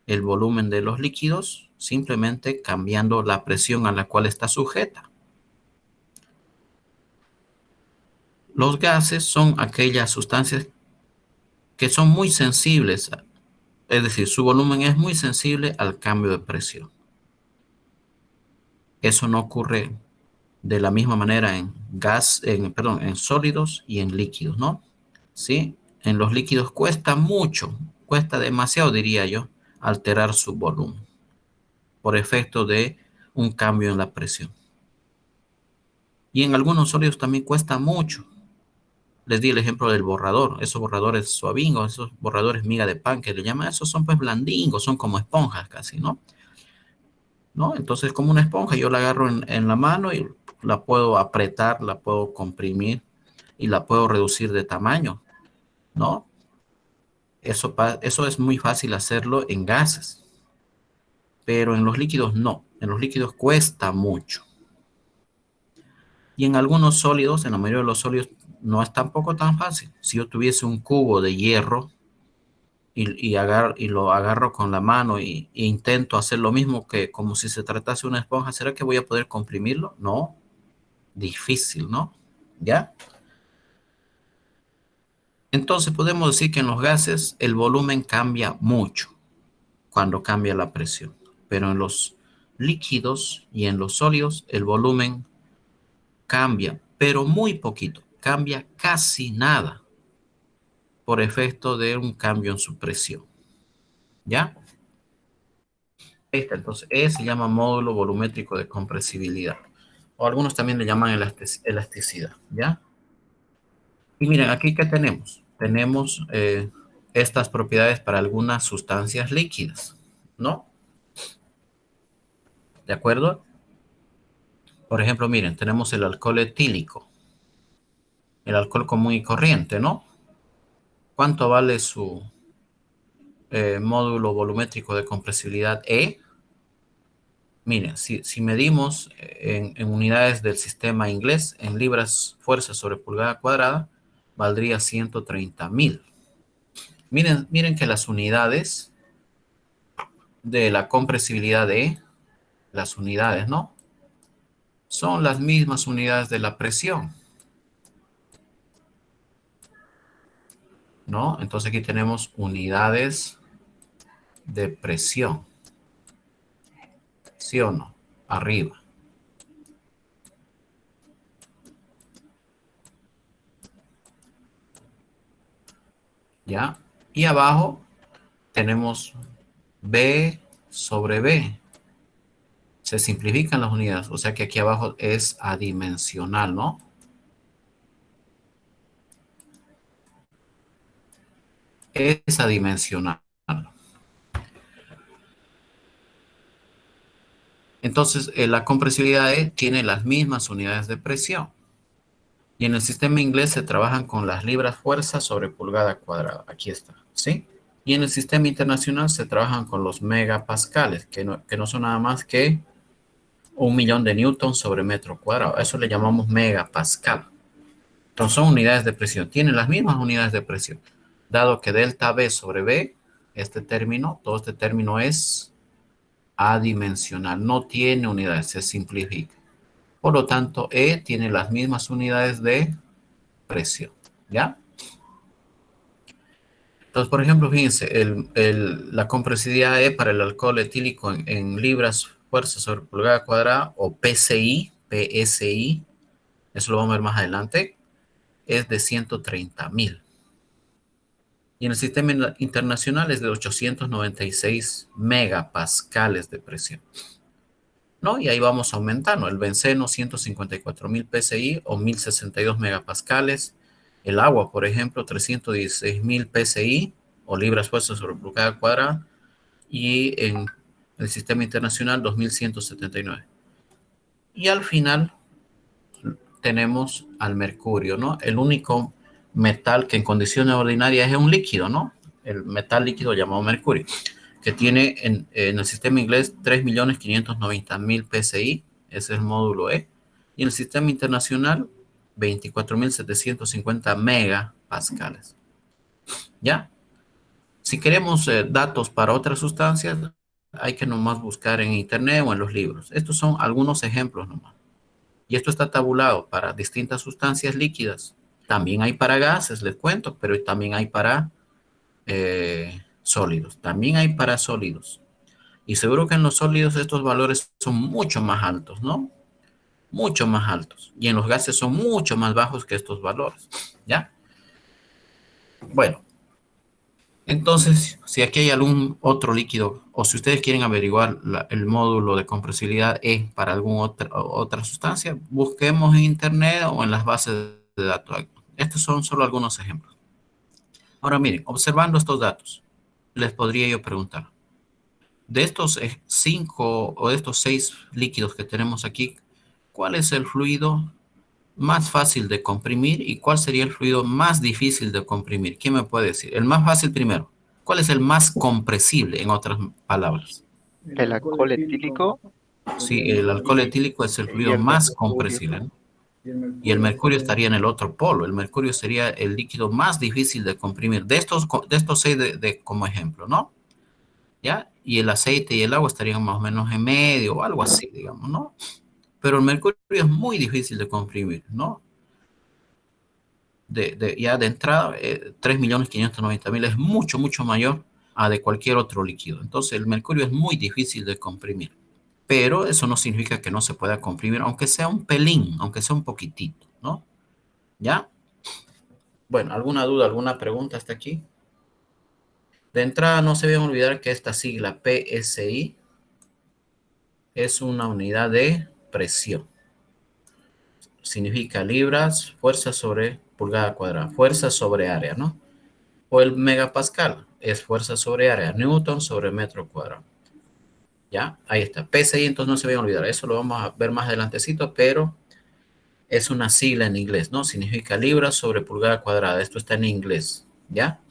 el volumen de los líquidos simplemente cambiando la presión a la cual está sujeta. Los gases son aquellas sustancias que son muy sensibles, es decir, su volumen es muy sensible al cambio de presión. Eso no ocurre de la misma manera en sólidos y en líquidos, ¿no? ¿Sí? En los líquidos cuesta mucho, cuesta demasiado, diría yo, alterar su volumen por efecto de un cambio en la presión. Y en algunos sólidos también cuesta mucho. Les di el ejemplo del borrador, esos borradores suavingos, esos borradores miga de pan que le llaman, esos son pues blandingos, son como esponjas casi, ¿no? ¿No? Entonces, como una esponja, yo la agarro en la mano y la puedo apretar, la puedo comprimir y la puedo reducir de tamaño, ¿no? Eso es muy fácil hacerlo en gases, pero en los líquidos no. En los líquidos cuesta mucho. Y en algunos sólidos, en la mayoría de los sólidos, no es tampoco tan fácil. Si yo tuviese un cubo de hierro y lo agarro con la mano e intento hacer lo mismo que como si se tratase de una esponja, ¿será que voy a poder comprimirlo? No, difícil, ¿no? ¿Ya? Entonces podemos decir que en los gases el volumen cambia mucho cuando cambia la presión, pero en los líquidos y en los sólidos el volumen cambia, pero muy poquito, cambia casi nada por efecto de un cambio en su presión. ¿Ya? Ahí está, entonces E se llama módulo volumétrico de compresibilidad, o algunos también le llaman elasticidad. ¿Ya? Y miren, aquí ¿qué tenemos? Tenemos estas propiedades para algunas sustancias líquidas, ¿no? ¿De acuerdo? Por ejemplo, miren, tenemos el alcohol etílico, el alcohol común y corriente, ¿no? ¿Cuánto vale su módulo volumétrico de compresibilidad E? Miren, si medimos en unidades del sistema inglés, en libras fuerza sobre pulgada cuadrada, valdría 130.000. Miren que las unidades de la compresibilidad de las unidades, ¿no? Son las mismas unidades de la presión, ¿no? Entonces aquí tenemos unidades de presión, ¿sí o no? Arriba. ¿Ya? Y abajo tenemos B sobre B. Se simplifican las unidades, o sea que aquí abajo es adimensional, ¿no? Es adimensional. Entonces, la compresibilidad E tiene las mismas unidades de presión. Y en el sistema inglés se trabajan con las libras fuerza sobre pulgada cuadrada. Aquí está, ¿sí? Y en el sistema internacional se trabajan con los megapascales, que no son nada más que 1.000.000 de newton sobre metro cuadrado. Eso le llamamos megapascal. Entonces son unidades de presión. Tienen las mismas unidades de presión. Dado que delta V sobre V, todo este término es adimensional. No tiene unidades, se simplifica. Por lo tanto, E tiene las mismas unidades de presión. ¿Ya? Entonces, por ejemplo, fíjense, la compresividad E para el alcohol etílico en libras fuerza sobre pulgada cuadrada, o PSI, eso lo vamos a ver más adelante, es de 130.000. Y en el sistema internacional es de 896 megapascales de presión, ¿no? Y ahí vamos aumentando. El benceno, 154.000 PSI o 1.062 megapascales. El agua, por ejemplo, 316.000 PSI o libras fuerza sobre pulgada cuadrada. Y en el sistema internacional, 2.179. Y al final tenemos al mercurio, ¿no? El único metal que en condiciones ordinarias es un líquido, ¿no? El metal líquido llamado mercurio, que tiene en el sistema inglés 3.590.000 PSI, ese es el módulo E, y en el sistema internacional 24.750 megapascales. ¿Ya? Si queremos datos para otras sustancias, hay que nomás buscar en internet o en los libros. Estos son algunos ejemplos nomás. Y esto está tabulado para distintas sustancias líquidas. También hay para gases, les cuento, pero también hay para sólidos. También hay para sólidos. Y seguro que en los sólidos estos valores son mucho más altos, ¿no? Mucho más altos. Y en los gases son mucho más bajos que estos valores. ¿Ya? Bueno. Entonces, si aquí hay algún otro líquido, o si ustedes quieren averiguar el módulo de compresibilidad E para alguna otra sustancia, busquemos en internet o en las bases de datos. Estos son solo algunos ejemplos. Ahora miren, observando estos datos, les podría yo preguntar, de estos 5 o de estos 6 líquidos que tenemos aquí, ¿cuál es el fluido más fácil de comprimir y cuál sería el fluido más difícil de comprimir? ¿Quién me puede decir? El más fácil primero. ¿Cuál es el más compresible, en otras palabras? El alcohol etílico Sí, el alcohol etílico es el y fluido el más mercurio. compresible, ¿no? Y el mercurio estaría en el otro polo. El mercurio sería el líquido más difícil de comprimir. De estos 6 como ejemplo, ¿no? ¿Ya? Y el aceite y el agua estarían más o menos en medio o algo así, digamos, ¿no? Pero el mercurio es muy difícil de comprimir, ¿no? Ya de entrada, 3.590.000 es mucho, mucho mayor a de cualquier otro líquido. Entonces, el mercurio es muy difícil de comprimir. Pero eso no significa que no se pueda comprimir, aunque sea un pelín, aunque sea un poquitito, ¿no? ¿Ya? Bueno, ¿alguna duda, alguna pregunta hasta aquí? De entrada, no se deben olvidar que esta sigla PSI es una unidad de presión. Significa libras, fuerza sobre pulgada cuadrada, fuerza sobre área, ¿no? O el megapascal es fuerza sobre área, newton sobre metro cuadrado. ¿Ya? Ahí está. PSI, entonces no se vayan a olvidar. Eso lo vamos a ver más adelantecito, pero es una sigla en inglés, ¿no? Significa libras sobre pulgada cuadrada. Esto está en inglés, ¿ya?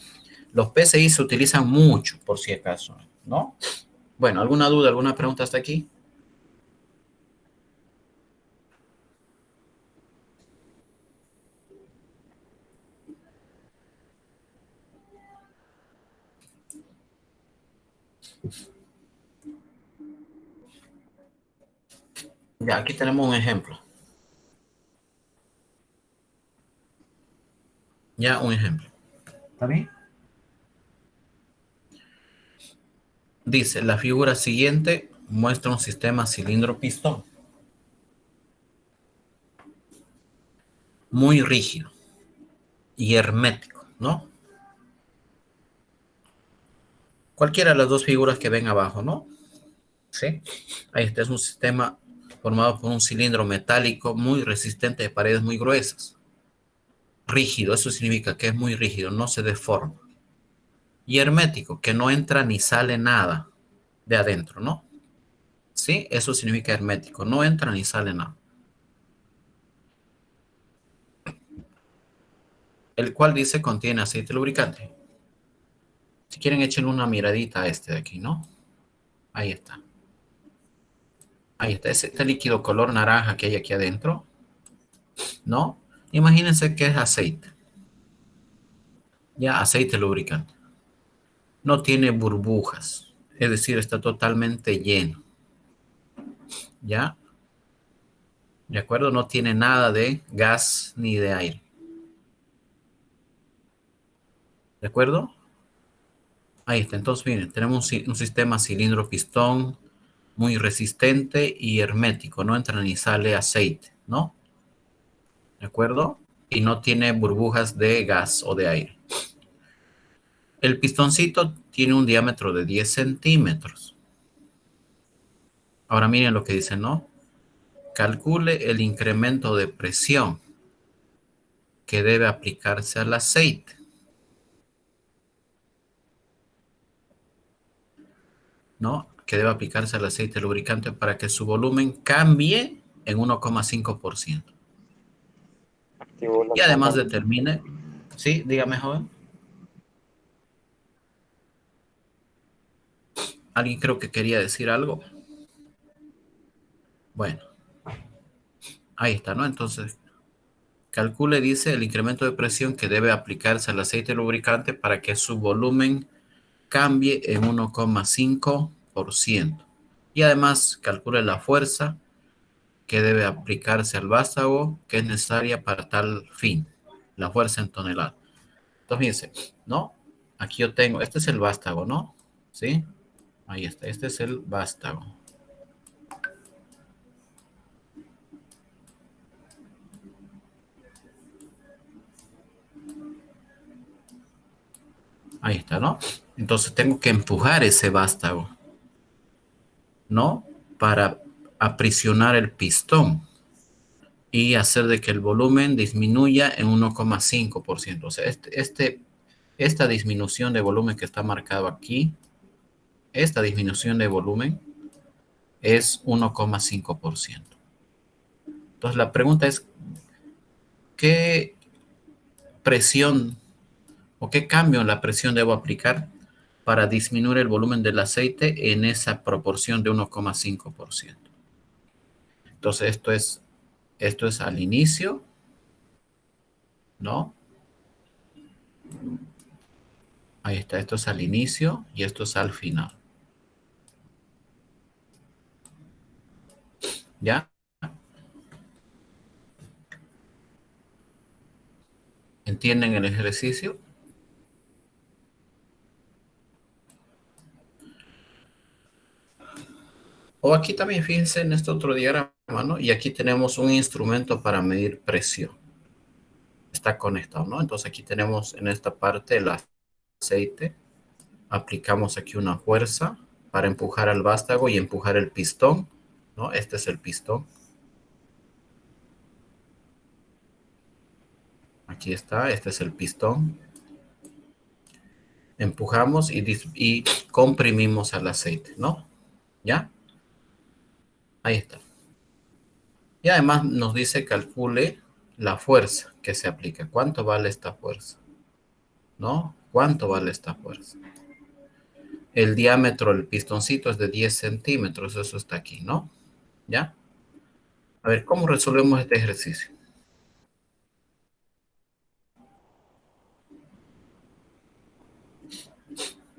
Los PSI se utilizan mucho, por si acaso, ¿no? Bueno, ¿alguna duda, alguna pregunta hasta aquí? Ya, aquí tenemos un ejemplo. Ya, un ejemplo. ¿Está bien? Dice, la figura siguiente muestra un sistema cilindro-pistón muy rígido y hermético, ¿no? Cualquiera de las dos figuras que ven abajo, ¿no? ¿sí? Ahí está, es un sistema formado por un cilindro metálico muy resistente de paredes muy gruesas. Rígido, eso significa que es muy rígido, no se deforma. Y hermético, que no entra ni sale nada de adentro, ¿no? ¿Sí? Eso significa hermético, no entra ni sale nada. El cual dice contiene aceite lubricante. Si quieren, echen una miradita a este de aquí, ¿no? Ahí está. Ahí está, este líquido color naranja que hay aquí adentro, ¿no? Imagínense que es aceite. Ya, aceite lubricante. No tiene burbujas, es decir, está totalmente lleno. ¿Ya? ¿De acuerdo? No tiene nada de gas ni de aire. ¿De acuerdo? Ahí está. Entonces, miren, tenemos un sistema cilindro-pistón muy resistente y hermético. No entra ni sale aceite, ¿no? ¿De acuerdo? Y no tiene burbujas de gas o de aire. El pistoncito tiene un diámetro de 10 centímetros. Ahora miren lo que dice, ¿no? Calcule el incremento de presión que debe aplicarse al aceite. ¿No? Que debe aplicarse al aceite lubricante para que su volumen cambie en 1,5%. Activo la Y además cámara. determine, sí, dígame, joven. Alguien creo que quería decir algo. Bueno, ahí está, ¿no? Entonces, calcule, dice, el incremento de presión que debe aplicarse al aceite lubricante para que su volumen cambie en 1,5%. Y además, calcule la fuerza que debe aplicarse al vástago que es necesaria para tal fin. La fuerza en toneladas. Entonces, fíjense, ¿no? Aquí yo tengo, este es el vástago, ¿no? ¿Sí? Ahí está, este es el vástago. Ahí está, ¿no? Entonces tengo que empujar ese vástago, ¿no? Para aprisionar el pistón y hacer de que el volumen disminuya en 1,5%. O sea, esta disminución de volumen que está marcado aquí, esta disminución de volumen es 1,5%. Entonces la pregunta es, ¿qué presión o qué cambio en la presión debo aplicar para disminuir el volumen del aceite en esa proporción de 1,5%? Entonces esto es al inicio, ¿no? Ahí está, esto es al inicio y esto es al final. ¿Ya? ¿Entienden el ejercicio? O aquí también, fíjense en este otro diagrama, ¿no? Y aquí tenemos un instrumento para medir presión. Está conectado, ¿no? Entonces aquí tenemos en esta parte el aceite. Aplicamos aquí una fuerza para empujar al vástago y empujar el pistón, ¿no? Este es el pistón. Aquí está, este es el pistón. Empujamos y comprimimos al aceite, ¿no? ¿Ya? Ahí está. Y además nos dice calcule la fuerza que se aplica. ¿Cuánto vale esta fuerza? ¿No? ¿Cuánto vale esta fuerza? El diámetro del pistoncito es de 10 centímetros. Eso está aquí, ¿no? ¿Ya? A ver, ¿cómo resolvemos este ejercicio?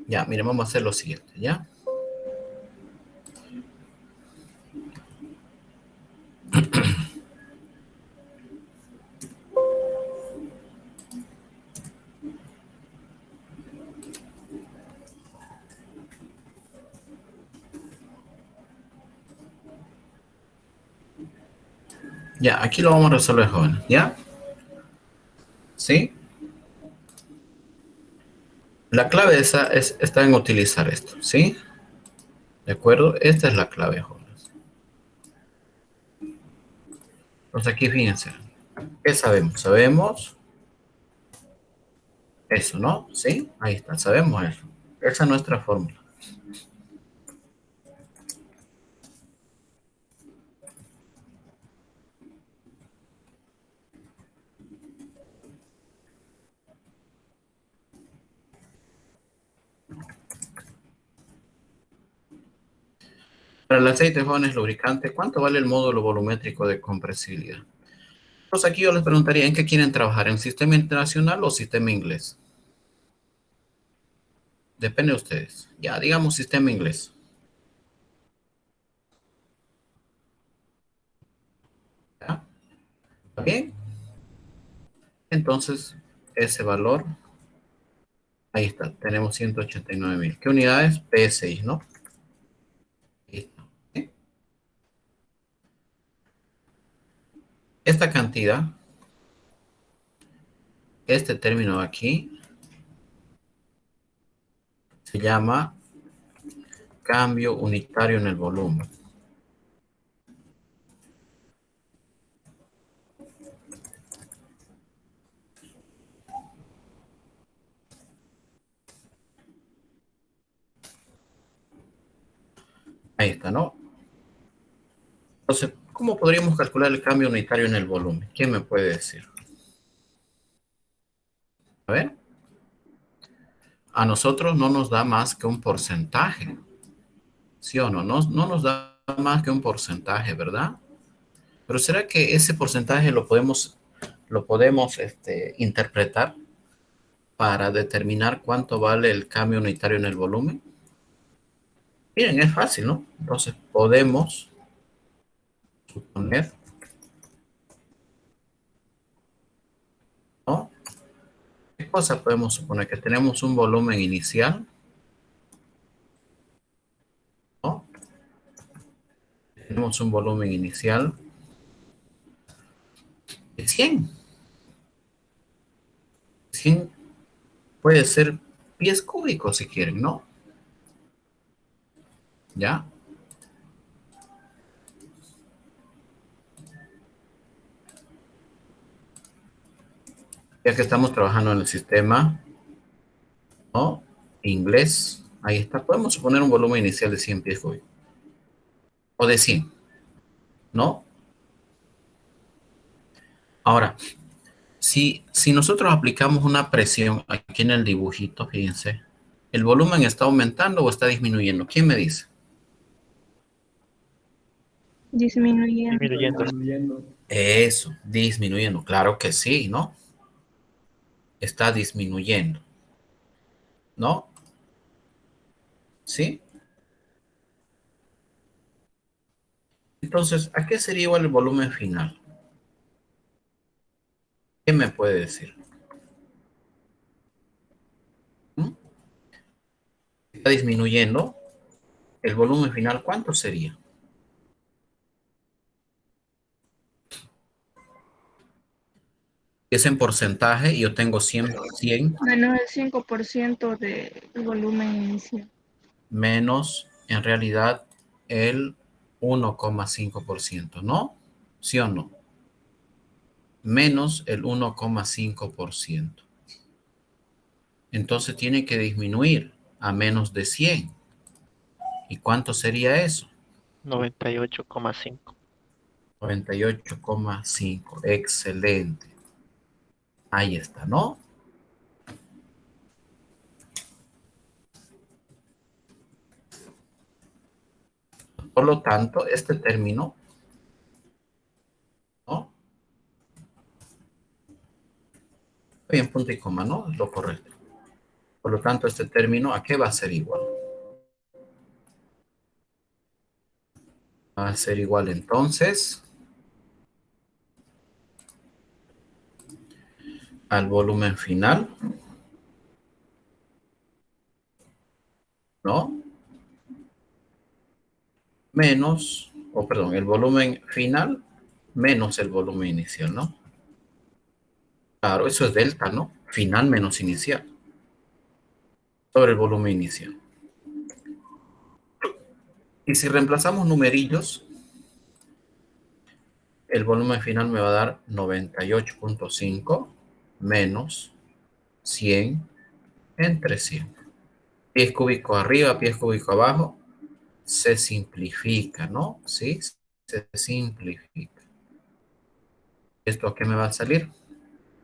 Ya, miren, vamos a hacer lo siguiente, ¿ya? Ya, aquí lo vamos a resolver, jóvenes, ¿ya? ¿Sí? La clave está en utilizar esto, ¿sí? ¿De acuerdo? Esta es la clave, jóvenes. Entonces aquí fíjense. ¿Qué sabemos? Sabemos eso, ¿no? ¿Sí? Ahí está, sabemos eso. Esa es nuestra fórmula. Para el aceite, jóvenes, lubricante, ¿cuánto vale el módulo volumétrico de compresibilidad? Pues aquí yo les preguntaría, ¿en qué quieren trabajar? ¿En sistema internacional o sistema inglés? Depende de ustedes. Ya, digamos sistema inglés. ¿Ya? ¿Está bien? Entonces, ese valor, ahí está, tenemos 189.000. ¿Qué unidades? P6, ¿no? Ahí está. ¿Sí? Esta cantidad, este término de aquí, se llama cambio unitario en el volumen. Ahí está, ¿no? Entonces, ¿cómo podríamos calcular el cambio unitario en el volumen? ¿Quién me puede decir? A ver. A nosotros no nos da más que un porcentaje. ¿Sí o no? No nos da más que un porcentaje, ¿verdad? Pero ¿será que ese porcentaje lo podemos interpretar para determinar cuánto vale el cambio unitario en el volumen? Miren, es fácil, ¿no? Entonces podemos suponer, ¿no? ¿Qué cosa podemos suponer? Que tenemos un volumen inicial, ¿no? Tenemos un volumen inicial de 100. 100 puede ser pies cúbicos si quieren, ¿no? ¿Ya? Ya que estamos trabajando en el sistema, ¿no? Inglés, ahí está. Podemos suponer un volumen inicial de 100 pies cúbicos. O de 100, ¿no? Ahora, si nosotros aplicamos una presión aquí en el dibujito, fíjense, ¿el volumen está aumentando o está disminuyendo? ¿Quién me dice? Disminuyendo. Disminuyendo. Disminuyendo. Eso, disminuyendo. Claro que sí, ¿no? Está disminuyendo, ¿no? ¿Sí? Entonces, ¿a qué sería igual el volumen final? ¿Qué me puede decir? ¿Mm? Está disminuyendo. ¿El volumen final cuánto sería? Es en porcentaje y yo tengo 100 Menos el 5% del volumen inicial. menos en realidad el 1,5%, ¿no? ¿Sí o no? Menos el 1,5%. Entonces tiene que disminuir a menos de 100. ¿Y cuánto sería eso? 98,5. 98,5. Excelente. Ahí está, ¿no? Por lo tanto, este término, ¿no? Estoy en punto y coma, ¿no? Es lo correcto. Por lo tanto, este término, ¿a qué va a ser igual? Va a ser igual entonces al volumen final, ¿no? Menos, o perdón, el volumen final menos el volumen inicial, ¿no? Claro, eso es delta, ¿no? Final menos inicial sobre el volumen inicial. Y si reemplazamos numerillos, el volumen final me va a dar 98.5 menos 100 entre 100. Pies cúbicos arriba, pies cúbicos abajo, se simplifica, ¿no? ¿Sí? Se simplifica. ¿Esto a qué me va a salir?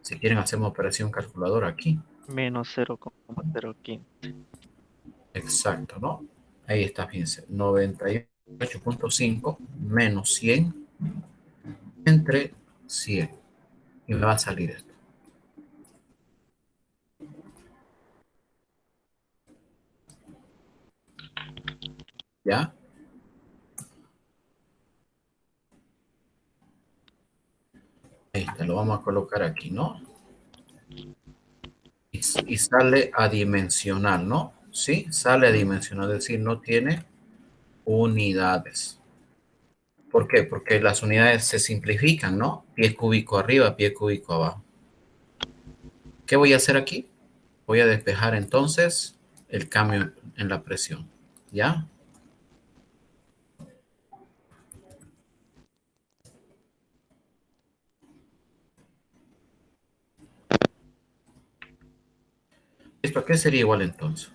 Si quieren, hacemos operación calculadora aquí. Menos 0,015. Exacto, ¿no? Ahí está, fíjense. 98.5 menos 100 entre 100. Y me va a salir esto. ¿Ya? Ahí está, lo vamos a colocar aquí, ¿no? Y sale adimensional, ¿no? Sí, sale adimensional, es decir, no tiene unidades. ¿Por qué? Porque las unidades se simplifican, ¿no? Pie cúbico arriba, pie cúbico abajo. ¿Qué voy a hacer aquí? Voy a despejar entonces el cambio en la presión, ¿ya? ¿Esto a qué sería igual entonces?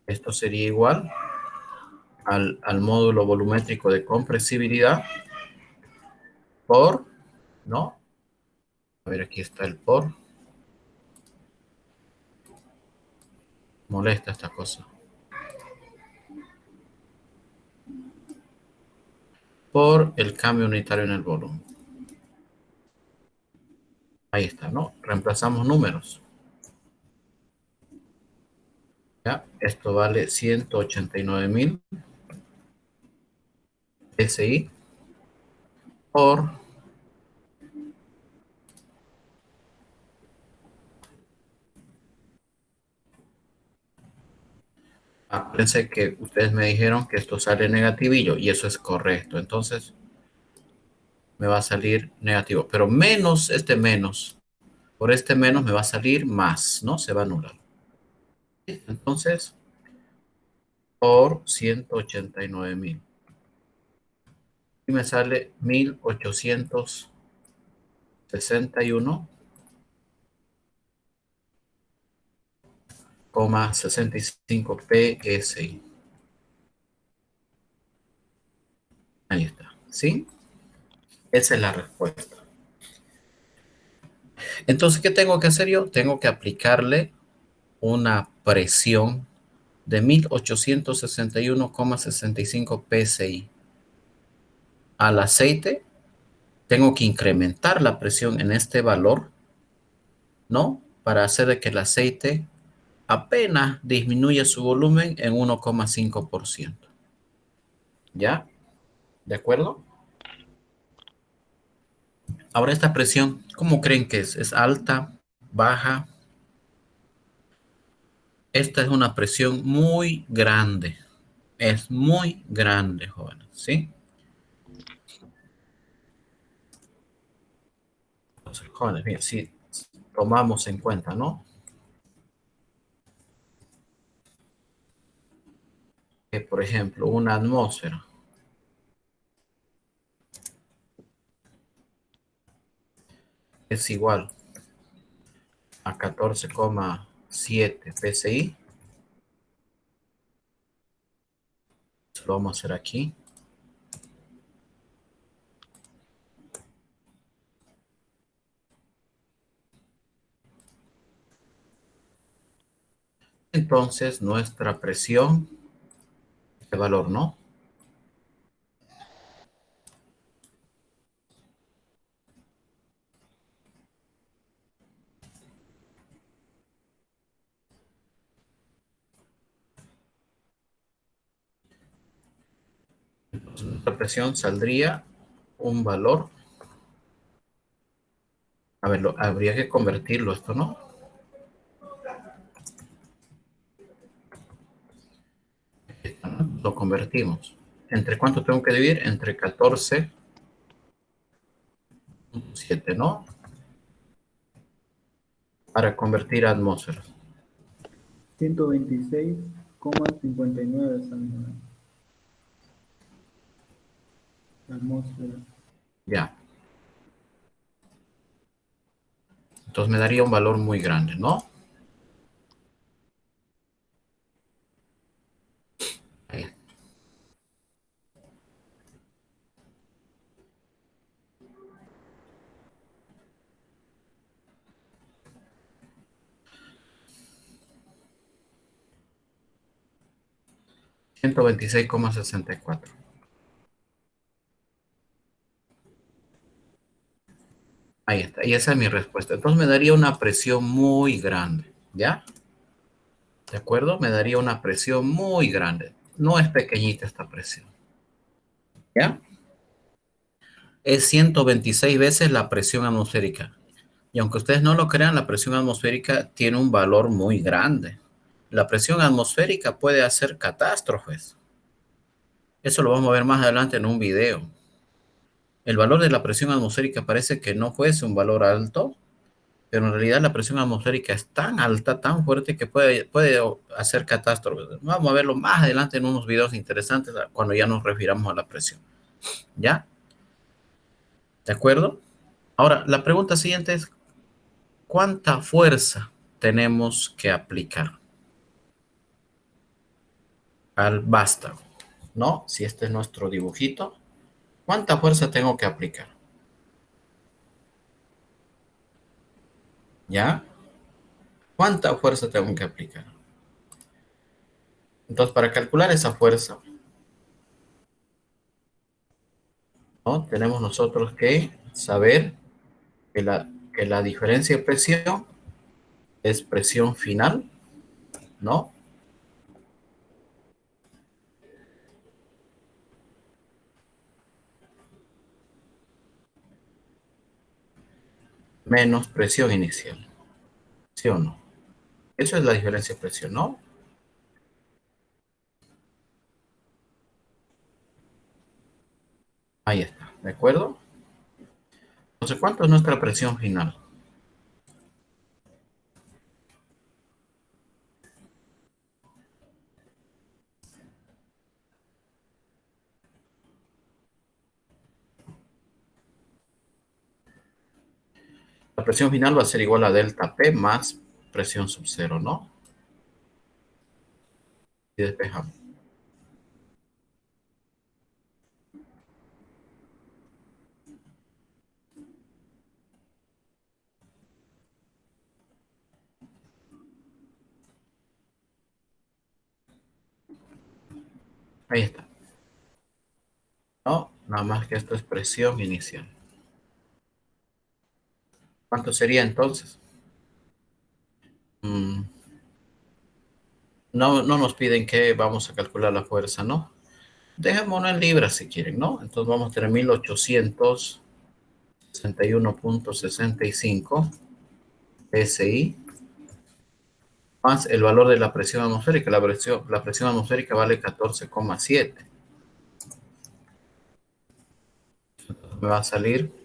Esto sería igual al módulo volumétrico de compresibilidad por, ¿no? A ver, aquí está el por. Molesta esta cosa. Por el cambio unitario en el volumen. Ahí está, ¿no? Reemplazamos números. ¿Ya? Esto vale 189.000 SI por... Pensé que ustedes me dijeron que esto sale negativillo y eso es correcto. Entonces me va a salir negativo. Pero menos este menos. Por este menos me va a salir más, ¿no? Se va a anular. Entonces, por 189.000. Y me sale 1861,65 PSI. Ahí está, ¿sí? Esa es la respuesta. Entonces, ¿qué tengo que hacer yo? Tengo que aplicarle una presión de 1861,65 PSI al aceite. Tengo que incrementar la presión en este valor, ¿no? Para hacer de que el aceite apenas disminuya su volumen en 1,5%. ¿Ya? ¿De acuerdo? Ahora esta presión, ¿cómo creen que es? ¿Es alta? ¿Baja? Esta es una presión muy grande. Es muy grande, jóvenes, ¿sí? Entonces, jóvenes, bien, si tomamos en cuenta, ¿no? Que, por ejemplo, una atmósfera es igual a 14,7 PSI. Eso lo vamos a hacer aquí. Entonces, nuestra presión, este valor, ¿no? Entonces, nuestra presión saldría un valor. A ver, habría que convertirlo esto, ¿no? Lo convertimos. ¿Entre cuánto tengo que dividir? Entre 14,7, ¿no? Para convertir a atmósferas. 126,59 están dando. Atmósfera. Ya. Entonces me daría un valor muy grande, ¿no? Ahí. 126,64. Ahí está. Y esa es mi respuesta. Entonces me daría una presión muy grande. ¿Ya? ¿De acuerdo? Me daría una presión muy grande. No es pequeñita esta presión. ¿Ya? Es 126 veces la presión atmosférica. Y aunque ustedes no lo crean, la presión atmosférica tiene un valor muy grande. La presión atmosférica puede hacer catástrofes. Eso lo vamos a ver más adelante en un video. El valor de la presión atmosférica parece que no fuese un valor alto, pero en realidad la presión atmosférica es tan alta, tan fuerte que puede hacer catástrofes. Vamos a verlo más adelante en unos videos interesantes cuando ya nos refiramos a la presión. ¿Ya? ¿De acuerdo? Ahora, la pregunta siguiente es, ¿cuánta fuerza tenemos que aplicar al vástago? ¿No? Si este es nuestro dibujito, ¿cuánta fuerza tengo que aplicar? ¿Ya? ¿Cuánta fuerza tengo que aplicar? Entonces, para calcular esa fuerza, ¿no? Tenemos nosotros que saber que la diferencia de presión es presión final, ¿no? Menos presión inicial, ¿sí o no? Eso es la diferencia de presión, ¿no? Ahí está, ¿de acuerdo? Entonces, ¿cuánto es nuestra presión final? La presión final va a ser igual a delta P más presión sub cero, ¿no? Y despejamos. Ahí está. No, nada más que esto es presión inicial. ¿Cuánto sería entonces? No nos piden que vamos a calcular la fuerza, ¿no? Dejémoslo en libras si quieren, ¿no? Entonces vamos a tener 1861,65 PSI más el valor de la presión atmosférica. La presión atmosférica vale 14,7. Me va a salir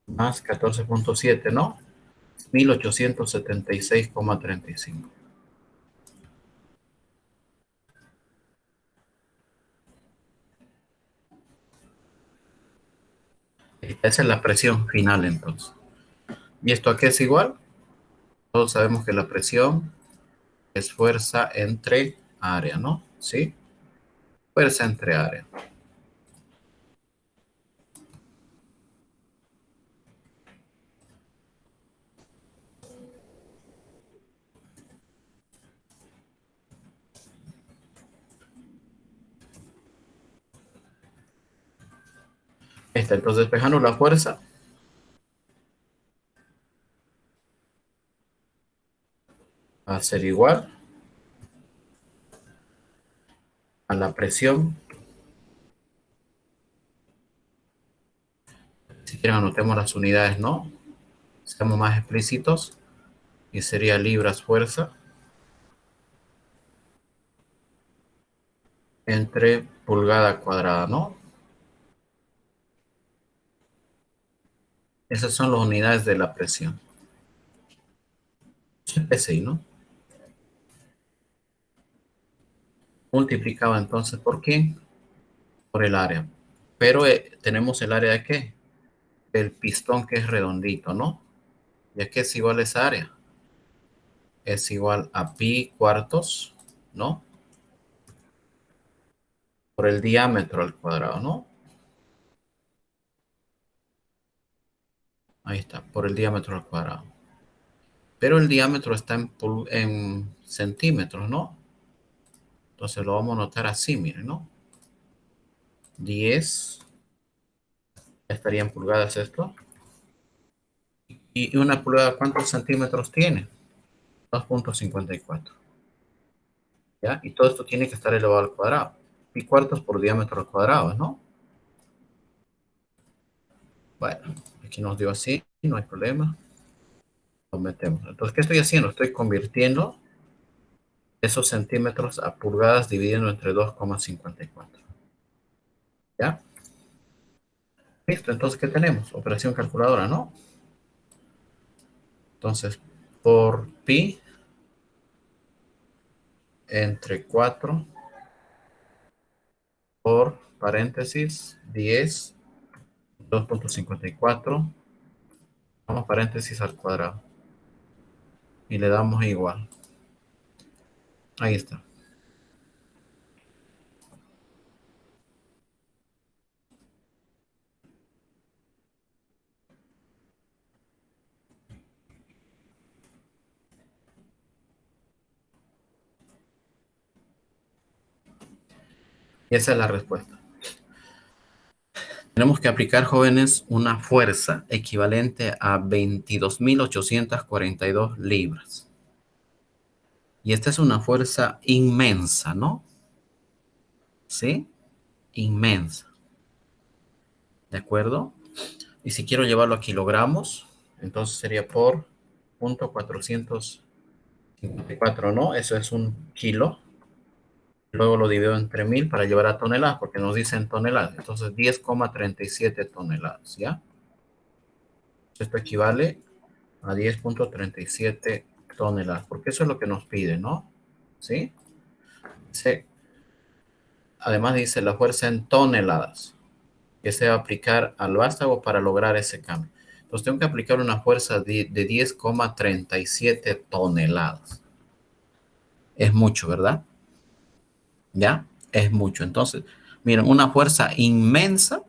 más 14,7, ¿no? 1876,35. Esa es la presión final entonces. ¿Y esto a qué es igual? Todos sabemos que la presión es fuerza entre área, ¿no? ¿Sí? Fuerza entre área. Esta, entonces despejando la fuerza, va a ser igual a la presión. Si quieren anotemos las unidades, ¿no? Seamos más explícitos. Y sería libras fuerza entre pulgada cuadrada, ¿no? Esas son las unidades de la presión. Eso es PSI, ¿no? multiplicado entonces por quién, por el área. Pero tenemos el área de qué, el pistón que es redondito, ¿no? Ya que es igual a esa área, es igual a pi cuartos, ¿no? Por el diámetro al cuadrado, ¿no? Ahí está, por el diámetro al cuadrado. Pero el diámetro está en centímetros, ¿no? Entonces lo vamos a notar así, miren, ¿no? 10, estaría en pulgadas esto. Y una pulgada, ¿cuántos centímetros tiene? 2.54. ¿Ya? Y todo esto tiene que estar elevado al cuadrado. Pi cuartos por diámetro al cuadrado, ¿no? Bueno, aquí nos dio así, no hay problema. Lo metemos. Entonces, ¿qué estoy haciendo? Estoy convirtiendo esos centímetros a pulgadas dividiendo entre 2,54. ¿Ya? Listo, entonces, ¿qué tenemos? Operación calculadora, ¿no? Entonces, por pi entre 4 por paréntesis 10, 2.54, vamos paréntesis al cuadrado y le damos igual. Ahí está. Y esa es la respuesta. Tenemos que aplicar, jóvenes, una fuerza equivalente a 22.842 libras. Y esta es una fuerza inmensa, ¿no? ¿Sí? Inmensa. ¿De acuerdo? Y si quiero llevarlo a kilogramos, entonces sería por 0.454, ¿no? Eso es un kilo. Luego lo divido entre 1000 para llevar a toneladas, porque nos dicen toneladas. Entonces, 10,37 toneladas, ¿ya? Esto equivale a 10,37 toneladas, porque eso es lo que nos pide, ¿no? ¿Sí? Sí. Además dice la fuerza en toneladas, que se va a aplicar al vástago para lograr ese cambio. Entonces, tengo que aplicar una fuerza de 10,37 toneladas. Es mucho, ¿verdad? ¿Ya? Es mucho. Entonces, miren, una fuerza inmensa.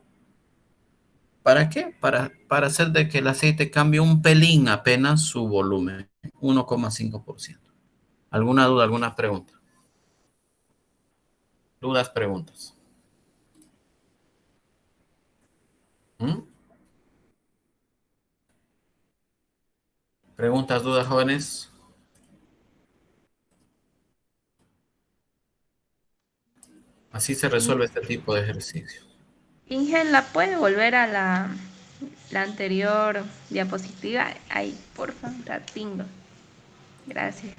¿Para qué? Para hacer de que el aceite cambie un pelín apenas su volumen, 1,5%. ¿Alguna duda, alguna pregunta? Dudas, preguntas. ¿Mm? ¿Preguntas, dudas, jóvenes? Así se resuelve este tipo de ejercicio. Ingen, ¿la puede volver a la anterior diapositiva? Ay, porfa, la tengo. Gracias.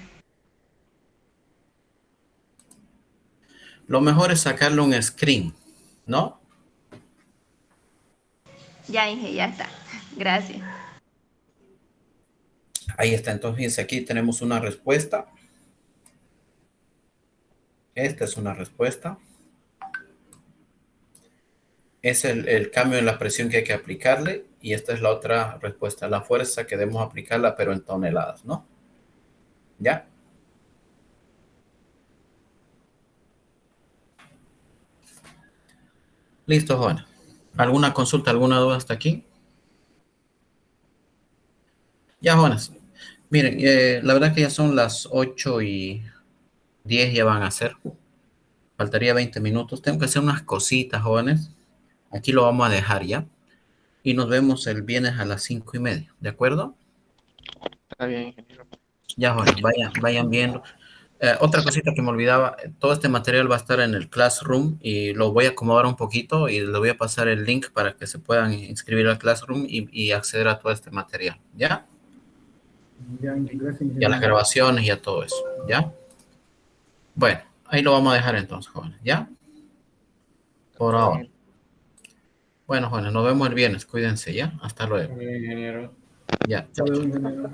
Lo mejor es sacarle un screen, ¿no? Ya, Inge, ya está. Gracias. Ahí está. Entonces, fíjense, aquí tenemos una respuesta. Esta es una respuesta. Es el cambio en la presión que hay que aplicarle. Y esta es la otra respuesta, la fuerza que debemos aplicarla, pero en toneladas, ¿no? ¿Ya? Listo, jóvenes. ¿Alguna consulta, alguna duda hasta aquí? Ya, jóvenes. Miren, la verdad que ya son las 8:10, ya van a ser. Faltaría 20 minutos. Tengo que hacer unas cositas, jóvenes. Aquí lo vamos a dejar ya. Y nos vemos el viernes a las 5:30. ¿De acuerdo? Está bien, ingeniero. Ya, jóvenes, vayan viendo. Otra cosita que me olvidaba, todo este material va a estar en el Classroom y lo voy a acomodar un poquito y le voy a pasar el link para que se puedan inscribir al Classroom y acceder a todo este material. ¿Ya? Ya, gracias, Y a las ingeniero. grabaciones y a todo eso. ¿Ya? Bueno, ahí lo vamos a dejar entonces, jóvenes. ¿Ya? Por Está ahora. bien. Bueno, jóvenes, nos vemos el viernes. Cuídense, ¿ya? Hasta luego. Ingeniero. Ya, Hasta chao, luego, chao. ingeniero.